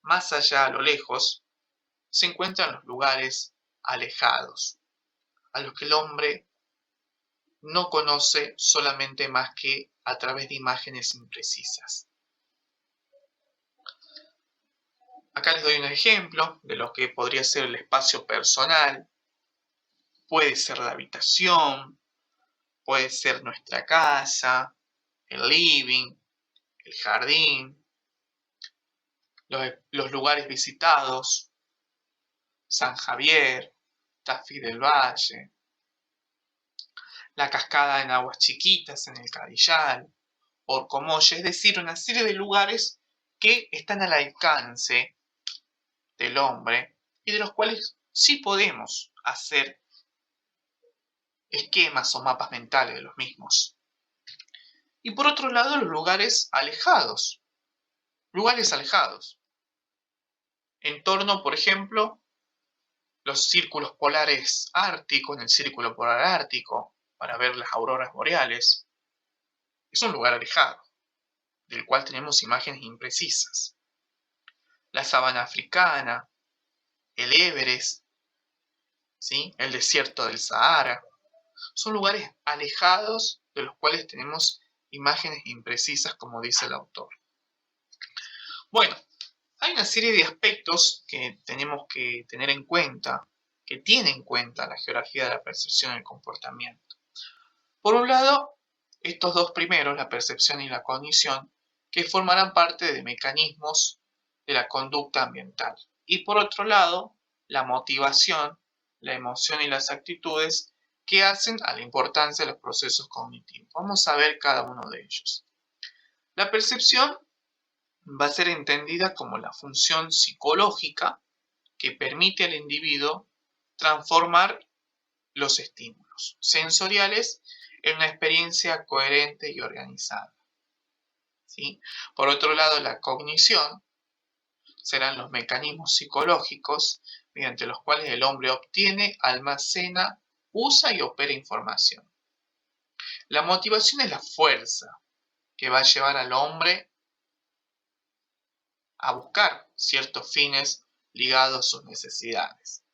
más allá a lo lejos, se encuentran los lugares alejados, a los que el hombre no conoce solamente más que a través de imágenes imprecisas. Acá les doy un ejemplo de lo que podría ser el espacio personal. Puede ser la habitación, puede ser nuestra casa, el living, el jardín, los lugares visitados, San Javier, Tafí del Valle, la cascada en Aguas Chiquitas en el Cadillal, Orcomolle, es decir, una serie de lugares que están al alcance del hombre y de los cuales sí podemos hacer esquemas o mapas mentales de los mismos. Y por otro lado, los lugares alejados. En torno, por ejemplo, los círculos polares árticos, en el círculo polar ártico, para ver las auroras boreales. Es un lugar alejado, del cual tenemos imágenes imprecisas. La sabana africana, el Everest, ¿sí? El desierto del Sahara, son lugares alejados de los cuales tenemos imágenes imprecisas, como dice el autor. Bueno, hay una serie de aspectos que tenemos que tener en cuenta, que tiene en cuenta la geografía de la percepción y el comportamiento. Por un lado, estos dos primeros, la percepción y la cognición, que formarán parte de mecanismos de la conducta ambiental. Y por otro lado, la motivación, la emoción y las actitudes que hacen a la importancia de los procesos cognitivos. Vamos a ver cada uno de ellos. La percepción va a ser entendida como la función psicológica que permite al individuo transformar los estímulos sensoriales en una experiencia coherente y organizada. ¿Sí? Por otro lado, la cognición serán los mecanismos psicológicos mediante los cuales el hombre obtiene, almacena, usa y opera información. La motivación es la fuerza que va a llevar al hombre a buscar ciertos fines ligados a sus necesidades.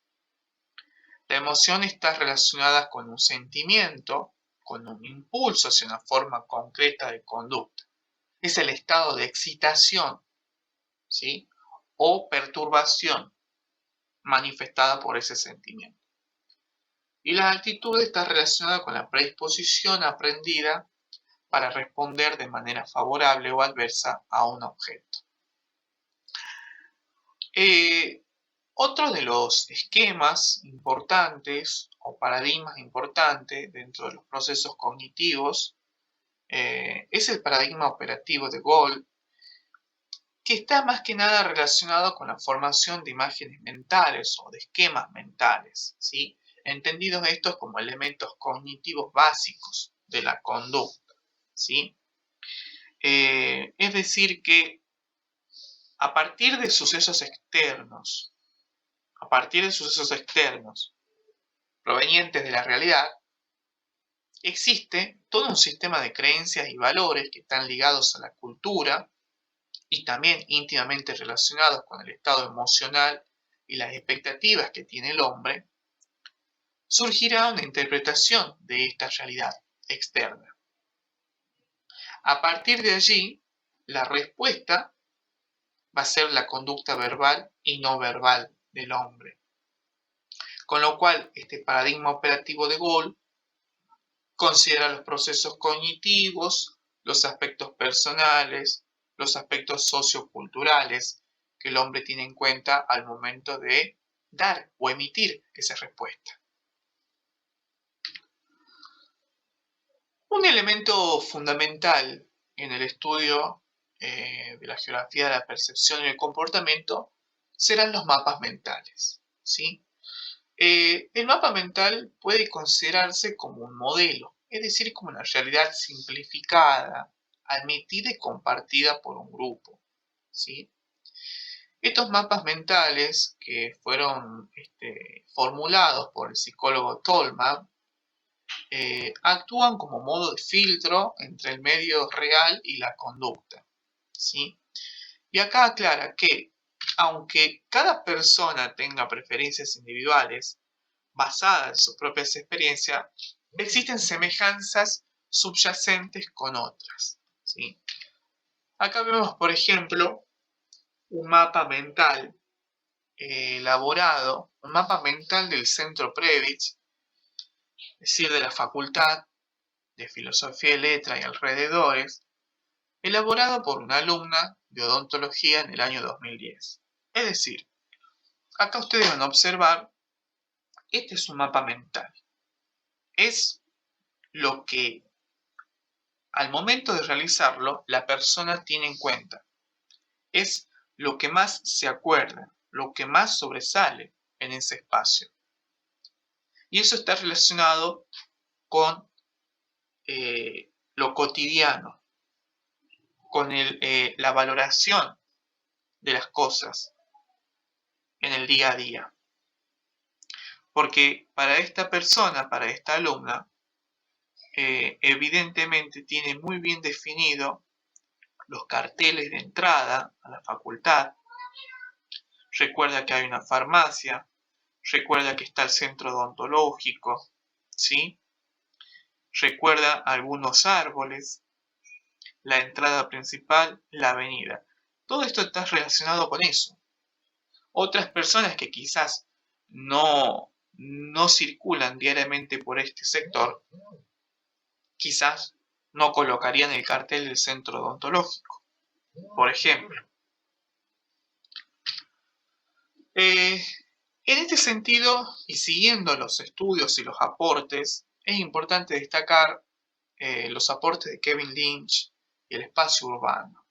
La emoción está relacionada con un sentimiento, con un impulso hacia una forma concreta de conducta. Es el estado de excitación, ¿sí? O perturbación manifestada por ese sentimiento. Y la actitud está relacionada con la predisposición aprendida para responder de manera favorable o adversa a un objeto. Otro de los esquemas importantes o paradigmas importantes dentro de los procesos cognitivos es el paradigma operativo de Gold, que está más que nada relacionado con la formación de imágenes mentales o de esquemas mentales, ¿sí? Entendidos estos como elementos cognitivos básicos de la conducta, ¿sí? Es decir que a partir de sucesos externos, provenientes de la realidad, existe todo un sistema de creencias y valores que están ligados a la cultura y también íntimamente relacionados con el estado emocional y las expectativas que tiene el hombre. Surgirá una interpretación de esta realidad externa. A partir de allí, la respuesta va a ser la conducta verbal y no verbal del hombre. Con lo cual, este paradigma operativo de Gold considera los procesos cognitivos, los aspectos personales, los aspectos socioculturales que el hombre tiene en cuenta al momento de dar o emitir esa respuesta. Un elemento fundamental en el estudio de la geografía de la percepción y el comportamiento serán los mapas mentales, ¿sí? El mapa mental puede considerarse como un modelo, es decir, como una realidad simplificada, admitida y compartida por un grupo, ¿sí? Estos mapas mentales que fueron formulados por el psicólogo Tolman actúan como modo de filtro entre el medio real y la conducta, ¿sí? Y acá aclara que, aunque cada persona tenga preferencias individuales basadas en sus propias experiencias, existen semejanzas subyacentes con otras, ¿sí? Acá vemos, por ejemplo, un mapa mental elaborado, un mapa mental del Centro Previch, es decir, de la Facultad de Filosofía y Letra y alrededores, elaborado por una alumna de odontología en el año 2010. Es decir, acá ustedes van a observar, este es un mapa mental. Es lo que al momento de realizarlo la persona tiene en cuenta. Es lo que más se acuerda, lo que más sobresale en ese espacio. Y eso está relacionado con lo cotidiano, con la valoración de las cosas en el día a día. Porque para esta persona, para esta alumna, evidentemente tiene muy bien definido los carteles de entrada a la facultad. Recuerda que hay una farmacia, recuerda que está el centro odontológico, ¿sí? Recuerda algunos árboles, la entrada principal, la avenida. Todo esto está relacionado con eso. Otras personas que quizás no circulan diariamente por este sector, quizás no colocarían el cartel del centro odontológico, por ejemplo. En este sentido, y siguiendo los estudios y los aportes, es importante destacar los aportes de Kevin Lynch y el espacio urbano.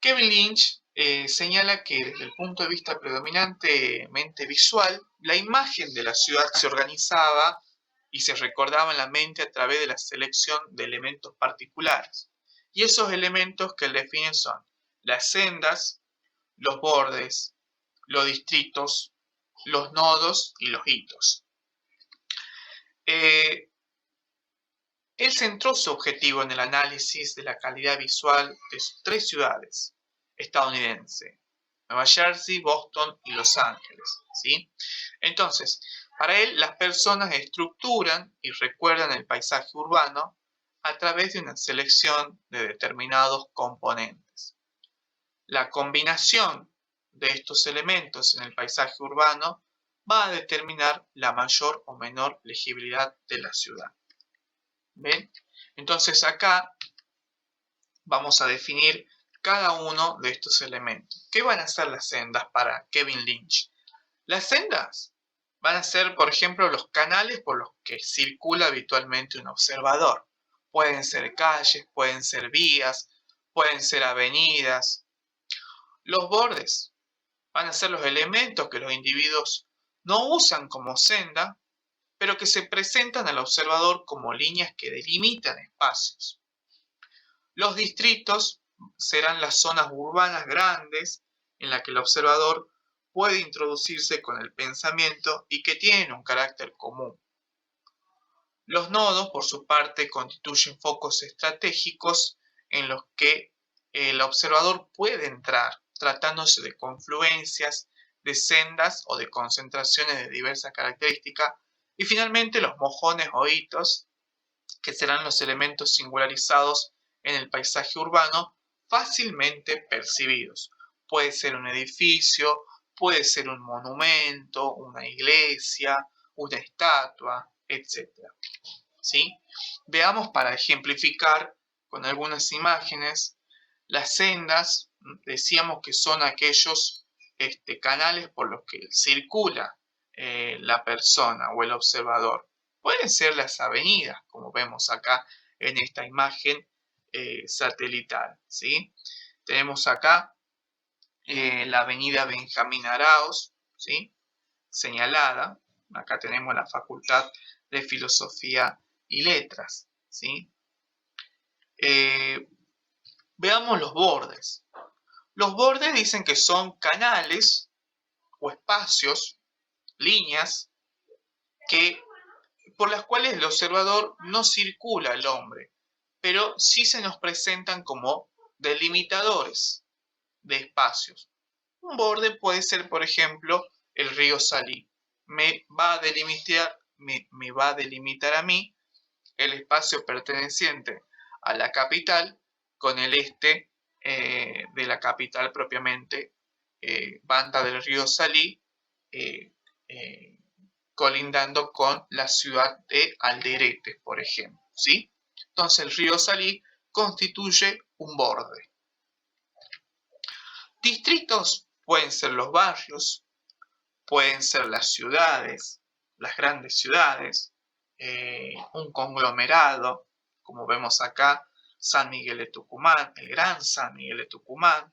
Kevin Lynch señala que desde el punto de vista predominantemente visual, la imagen de la ciudad se organizaba y se recordaba en la mente a través de la selección de elementos particulares. Y esos elementos que él define son las sendas, los bordes, los distritos, los nodos y los hitos. Él centró su objetivo en el análisis de la calidad visual de tres ciudades estadounidenses: Nueva Jersey, Boston y Los Ángeles, ¿sí? Entonces, para él, las personas estructuran y recuerdan el paisaje urbano a través de una selección de determinados componentes. La combinación de estos elementos en el paisaje urbano va a determinar la mayor o menor legibilidad de la ciudad. ¿Ven? Entonces acá vamos a definir cada uno de estos elementos. ¿Qué van a ser las sendas para Kevin Lynch? Las sendas van a ser, por ejemplo, los canales por los que circula habitualmente un observador. Pueden ser calles, pueden ser vías, pueden ser avenidas. Los bordes van a ser los elementos que los individuos no usan como senda, pero que se presentan al observador como líneas que delimitan espacios. Los distritos serán las zonas urbanas grandes en las que el observador puede introducirse con el pensamiento y que tienen un carácter común. Los nodos, por su parte, constituyen focos estratégicos en los que el observador puede entrar, tratándose de confluencias, de sendas o de concentraciones de diversas características. Y finalmente los mojones o hitos, que serán los elementos singularizados en el paisaje urbano, fácilmente percibidos. Puede ser un edificio, puede ser un monumento, una iglesia, una estatua, etc. ¿Sí? Veamos para ejemplificar con algunas imágenes. Las sendas, decíamos que son aquellos canales por los que circula la persona o el observador. Pueden ser las avenidas, como vemos acá en esta imagen satelital, ¿sí? Tenemos acá la avenida Benjamín Arauz, ¿sí? Señalada. Acá tenemos la Facultad de Filosofía y Letras, ¿sí? Veamos los bordes. Los bordes dicen que son canales o espacios, líneas, por las cuales el observador no circula el hombre, pero sí se nos presentan como delimitadores de espacios. Un borde puede ser, por ejemplo, el río Salí. Me va a delimitar a mí el espacio perteneciente a la capital con el este de la capital propiamente, banda del río Salí, colindando con la ciudad de Alderete, por ejemplo, ¿sí? Entonces el río Salí constituye un borde. Distritos pueden ser los barrios, pueden ser las ciudades, las grandes ciudades, un conglomerado, como vemos acá, San Miguel de Tucumán, el Gran San Miguel de Tucumán,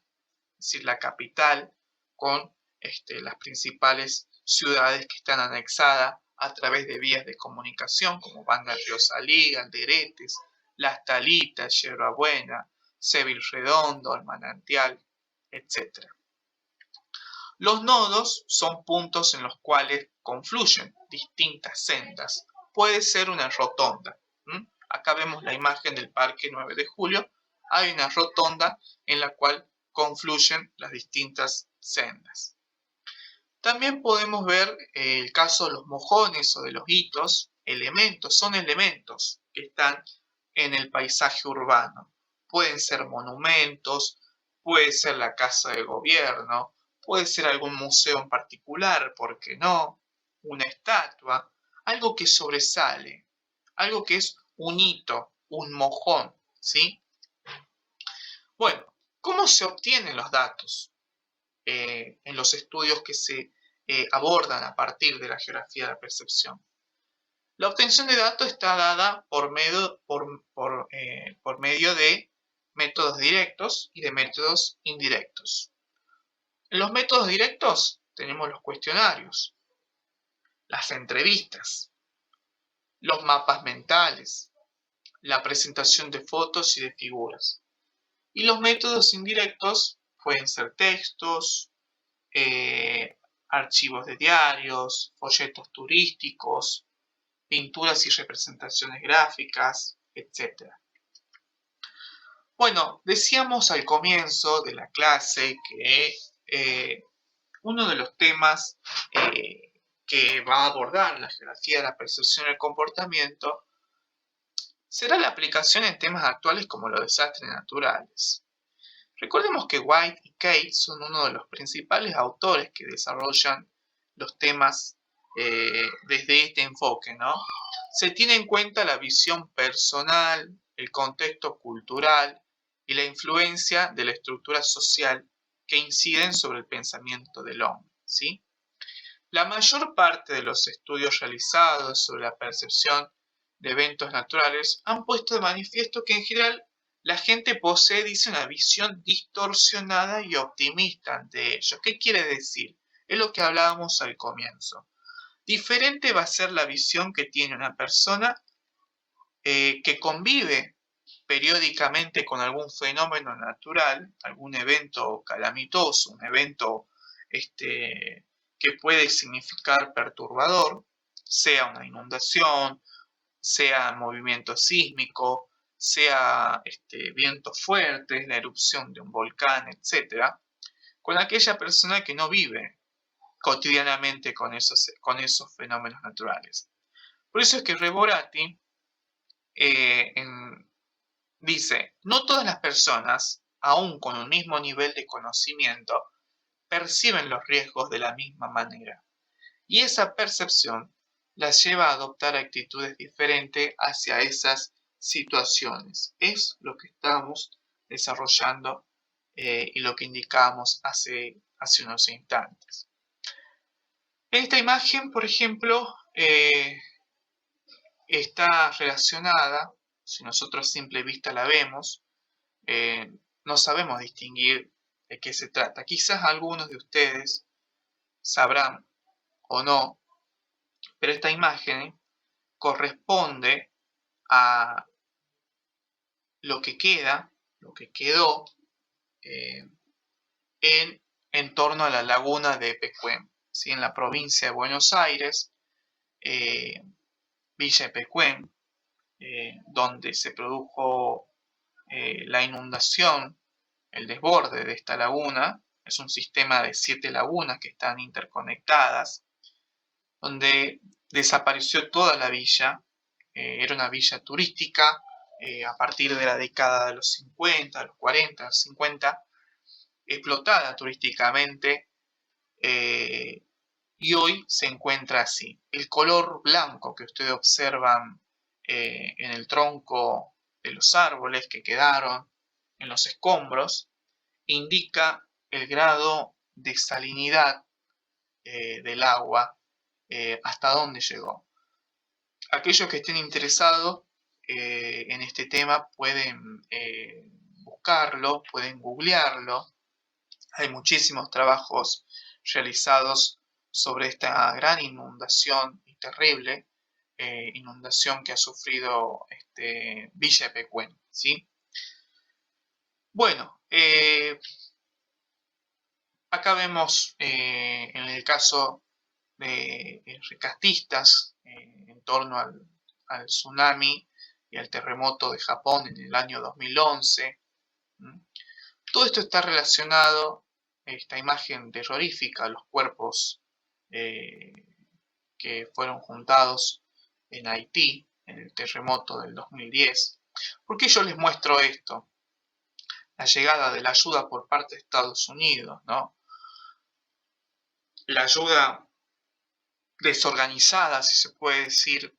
es decir, la capital, con las principales ciudades que están anexadas a través de vías de comunicación, como Banda del Río Salí, Alderetes, Las Talitas, Yerbabuena, Seville Redondo, El Manantial, etc. Los nodos son puntos en los cuales confluyen distintas sendas. Puede ser una rotonda. Acá vemos la imagen del Parque 9 de Julio. Hay una rotonda en la cual confluyen las distintas sendas. También podemos ver el caso de los mojones o de los hitos. Son elementos que están en el paisaje urbano. Pueden ser monumentos, puede ser la casa de gobierno, puede ser algún museo en particular, ¿por qué no? Una estatua, algo que sobresale, algo que es un hito, un mojón, ¿sí? Bueno, ¿cómo se obtienen los datos en los estudios que se abordan a partir de la geografía de la percepción? La obtención de datos está dada por medio de métodos directos y de métodos indirectos. En los métodos directos tenemos los cuestionarios, las entrevistas, los mapas mentales, la presentación de fotos y de figuras. Y los métodos indirectos pueden ser textos, archivos de diarios, folletos turísticos, pinturas y representaciones gráficas, etc. Bueno, decíamos al comienzo de la clase que uno de los temas que va a abordar la geografía de la percepción y el comportamiento será la aplicación en temas actuales como los desastres naturales. Recordemos que White y Kate son uno de los principales autores que desarrollan los temas desde este enfoque, ¿no? Se tiene en cuenta la visión personal, el contexto cultural y la influencia de la estructura social que inciden sobre el pensamiento del hombre, ¿sí? La mayor parte de los estudios realizados sobre la percepción de eventos naturales han puesto de manifiesto que en general la gente posee, dice, una visión distorsionada y optimista ante ellos. ¿Qué quiere decir? Es lo que hablábamos al comienzo. Diferente va a ser la visión que tiene una persona que convive periódicamente con algún fenómeno natural, algún evento calamitoso, un evento que puede significar perturbador, sea una inundación, sea movimiento sísmico, sea vientos fuertes, la erupción de un volcán, etc., con aquella persona que no vive cotidianamente con esos fenómenos naturales. Por eso es que Reborati dice, no todas las personas, aun con un mismo nivel de conocimiento, perciben los riesgos de la misma manera. Y esa percepción las lleva a adoptar actitudes diferentes hacia esas situaciones. Es lo que estamos desarrollando y lo que indicábamos hace unos instantes. En esta imagen, por ejemplo, está relacionada, si nosotros a simple vista la vemos, no sabemos distinguir de qué se trata. Quizás algunos de ustedes sabrán o no, pero esta imagen corresponde a lo que quedó en torno a la laguna de Epecuén, ¿sí? En la provincia de Buenos Aires, Villa Epecuén, donde se produjo la inundación, el desborde de esta laguna. Es un sistema de 7 lagunas que están interconectadas, donde desapareció toda la villa. Era una villa turística a partir de la década de los 50, los 40, los 50, explotada turísticamente, y hoy se encuentra así. El color blanco que ustedes observan en el tronco de los árboles que quedaron en los escombros indica el grado de salinidad del agua, hasta dónde llegó. Aquellos que estén interesados en este tema pueden buscarlo, pueden googlearlo. Hay muchísimos trabajos realizados sobre esta gran inundación y terrible inundación que ha sufrido Villa Epecuén, ¿sí? Bueno, acá vemos en el caso rescatistas en torno al tsunami y al terremoto de Japón en el año 2011. Todo esto está relacionado, esta imagen terrorífica, los cuerpos que fueron juntados en Haití en el terremoto del 2010. ¿Por qué yo les muestro esto? La llegada de la ayuda por parte de Estados Unidos, ¿no? La ayuda desorganizada, si se puede decir,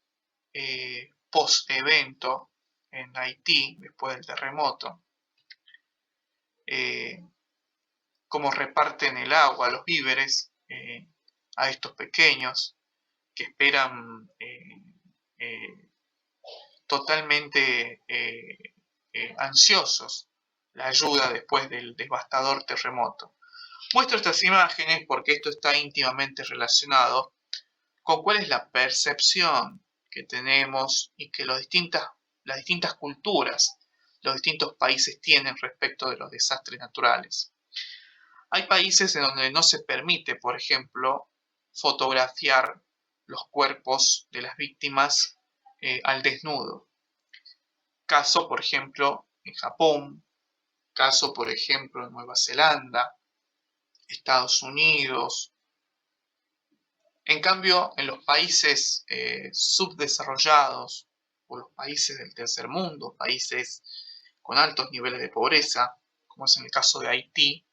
post-evento en Haití, después del terremoto. Cómo reparten el agua, los víveres a estos pequeños que esperan totalmente ansiosos la ayuda después del devastador terremoto. Muestro estas imágenes porque esto está íntimamente relacionado con cuál es la percepción que tenemos y que las distintas culturas, los distintos países tienen respecto de los desastres naturales. Hay países en donde no se permite, por ejemplo, fotografiar los cuerpos de las víctimas al desnudo. Caso, por ejemplo, en Japón, caso, por ejemplo, en Nueva Zelanda, Estados Unidos. En cambio, en los países subdesarrollados o los países del tercer mundo, países con altos niveles de pobreza, como es en el caso de Haití,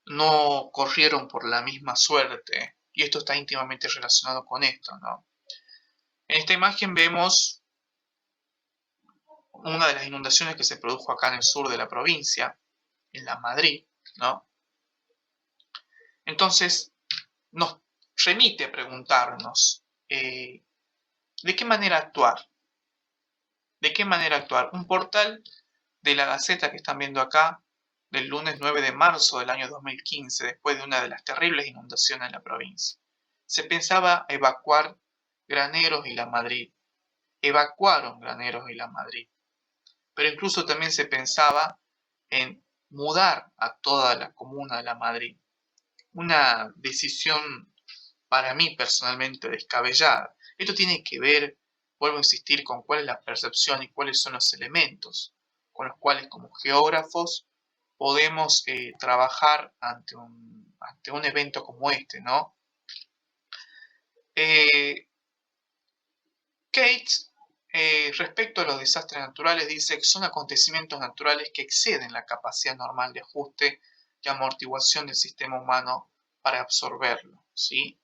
no corrieron por la misma suerte. Y esto está íntimamente relacionado con esto, ¿no? En esta imagen vemos una de las inundaciones que se produjo acá en el sur de la provincia, en la Madrid, ¿no? Entonces, nos remite a preguntarnos ¿de qué manera actuar? ¿De qué manera actuar? Un portal de la Gaceta que están viendo acá, del lunes 9 de marzo del año 2015, después de una de las terribles inundaciones en la provincia. Se pensaba evacuar Graneros y La Madrid. Evacuaron Graneros y La Madrid. Pero incluso también se pensaba en mudar a toda la comuna de La Madrid. Una decisión para mí personalmente descabellada. Esto tiene que ver, vuelvo a insistir, con cuál es la percepción y cuáles son los elementos con los cuales como geógrafos podemos trabajar ante un evento como este, ¿no? Kate, respecto a los desastres naturales, dice que son acontecimientos naturales que exceden la capacidad normal de ajuste y amortiguación del sistema humano para absorberlo, ¿sí?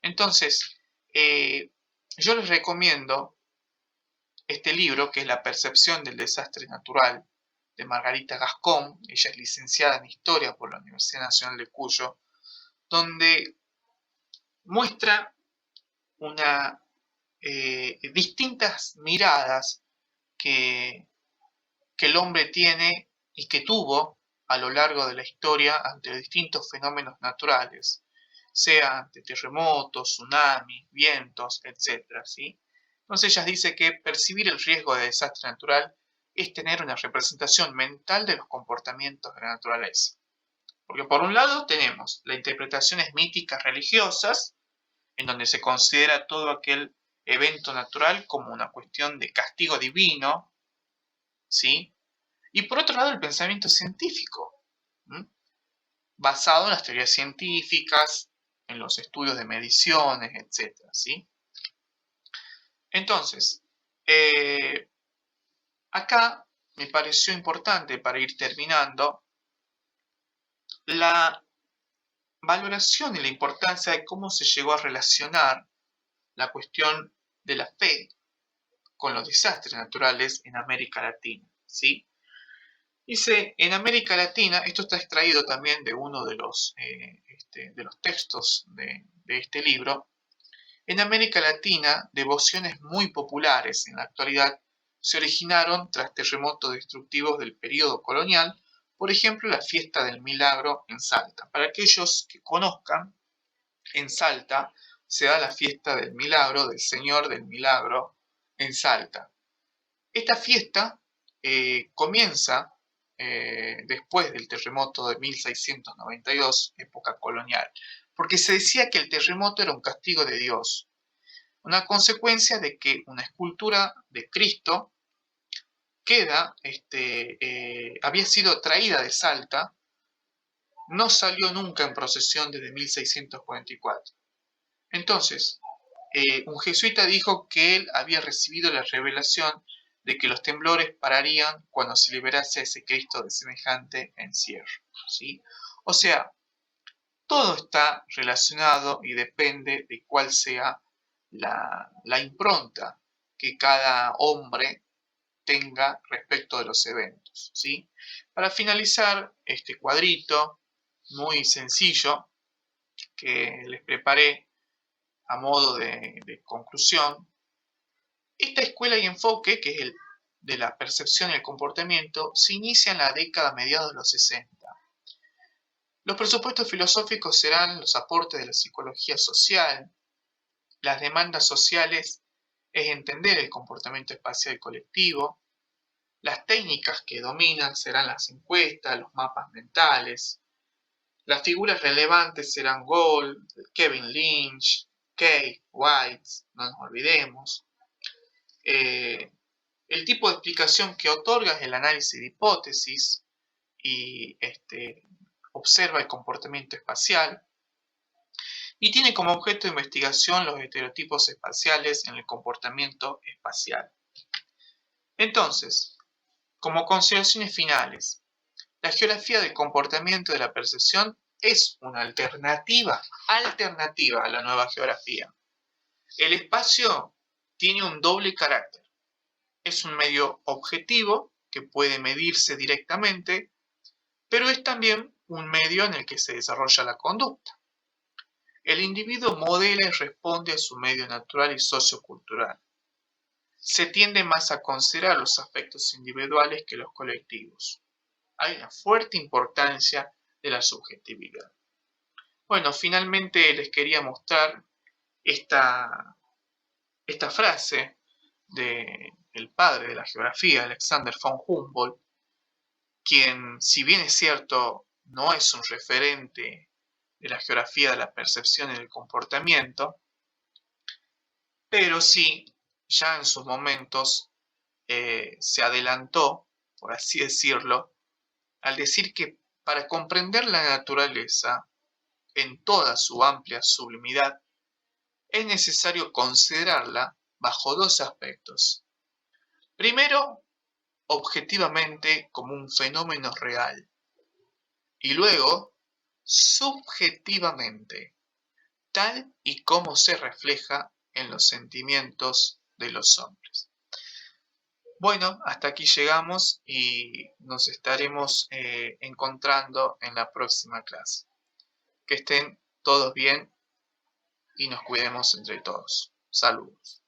Entonces, yo les recomiendo este libro, que es La percepción del desastre natural, de Margarita Gascón. Ella es licenciada en Historia por la Universidad Nacional de Cuyo, donde muestra distintas miradas que el hombre tiene y que tuvo a lo largo de la historia ante distintos fenómenos naturales, sea ante terremotos, tsunamis, vientos, etc. ¿sí? Entonces ella dice que percibir el riesgo de desastre natural es tener una representación mental de los comportamientos de la naturaleza. Porque por un lado tenemos las interpretaciones míticas religiosas, en donde se considera todo aquel evento natural como una cuestión de castigo divino, ¿sí? Y por otro lado el pensamiento científico, basado en las teorías científicas, en los estudios de mediciones, etc. ¿sí? Entonces, acá me pareció importante, para ir terminando, la valoración y la importancia de cómo se llegó a relacionar la cuestión de la fe con los desastres naturales en América Latina, ¿sí? Dice, en América Latina, esto está extraído también de uno de los textos de este libro, en América Latina, devociones muy populares en la actualidad se originaron tras terremotos destructivos del periodo colonial, por ejemplo, la fiesta del Milagro en Salta. Para aquellos que conozcan, en Salta se da la fiesta del Milagro, del Señor del Milagro, en Salta. Esta fiesta comienza después del terremoto de 1692, época colonial. porque se decía que el terremoto era un castigo de Dios, una consecuencia de que una escultura de Cristo había sido traída de Salta, no salió nunca en procesión desde 1644. Entonces, un jesuita dijo que él había recibido la revelación de que los temblores pararían cuando se liberase a ese Cristo de semejante encierro, ¿sí? O sea, todo está relacionado y depende de cuál sea la impronta que cada hombre tenga respecto de los eventos, ¿sí? Para finalizar este cuadrito muy sencillo que les preparé a modo de conclusión, esta escuela y enfoque, que es el de la percepción y el comportamiento, se inicia en la década mediados de los 60. Los presupuestos filosóficos serán los aportes de la psicología social. Las demandas sociales es entender el comportamiento espacial colectivo. Las técnicas que dominan serán las encuestas, los mapas mentales. Las figuras relevantes serán Gould, Kevin Lynch, Kay, White, no nos olvidemos. El tipo de explicación que otorga es el análisis de hipótesis y observa el comportamiento espacial y tiene como objeto de investigación los estereotipos espaciales en el comportamiento espacial. Entonces, como consideraciones finales, la geografía del comportamiento de la percepción es una alternativa a la nueva geografía. El espacio tiene un doble carácter. Es un medio objetivo que puede medirse directamente, pero es también un medio en el que se desarrolla la conducta. El individuo modela y responde a su medio natural y sociocultural. Se tiende más a considerar los aspectos individuales que los colectivos. Hay una fuerte importancia de la subjetividad. Bueno, finalmente les quería mostrar esta frase del padre de la geografía, Alexander von Humboldt, quien, si bien es cierto, no es un referente de la geografía de la percepción y del comportamiento, pero sí, ya en sus momentos, se adelantó, por así decirlo, al decir que para comprender la naturaleza en toda su amplia sublimidad, es necesario considerarla bajo dos aspectos. Primero, objetivamente como un fenómeno real, y luego, subjetivamente, tal y como se refleja en los sentimientos de los hombres. Bueno, hasta aquí llegamos y nos estaremos encontrando en la próxima clase. Que estén todos bien y nos cuidemos entre todos. Saludos.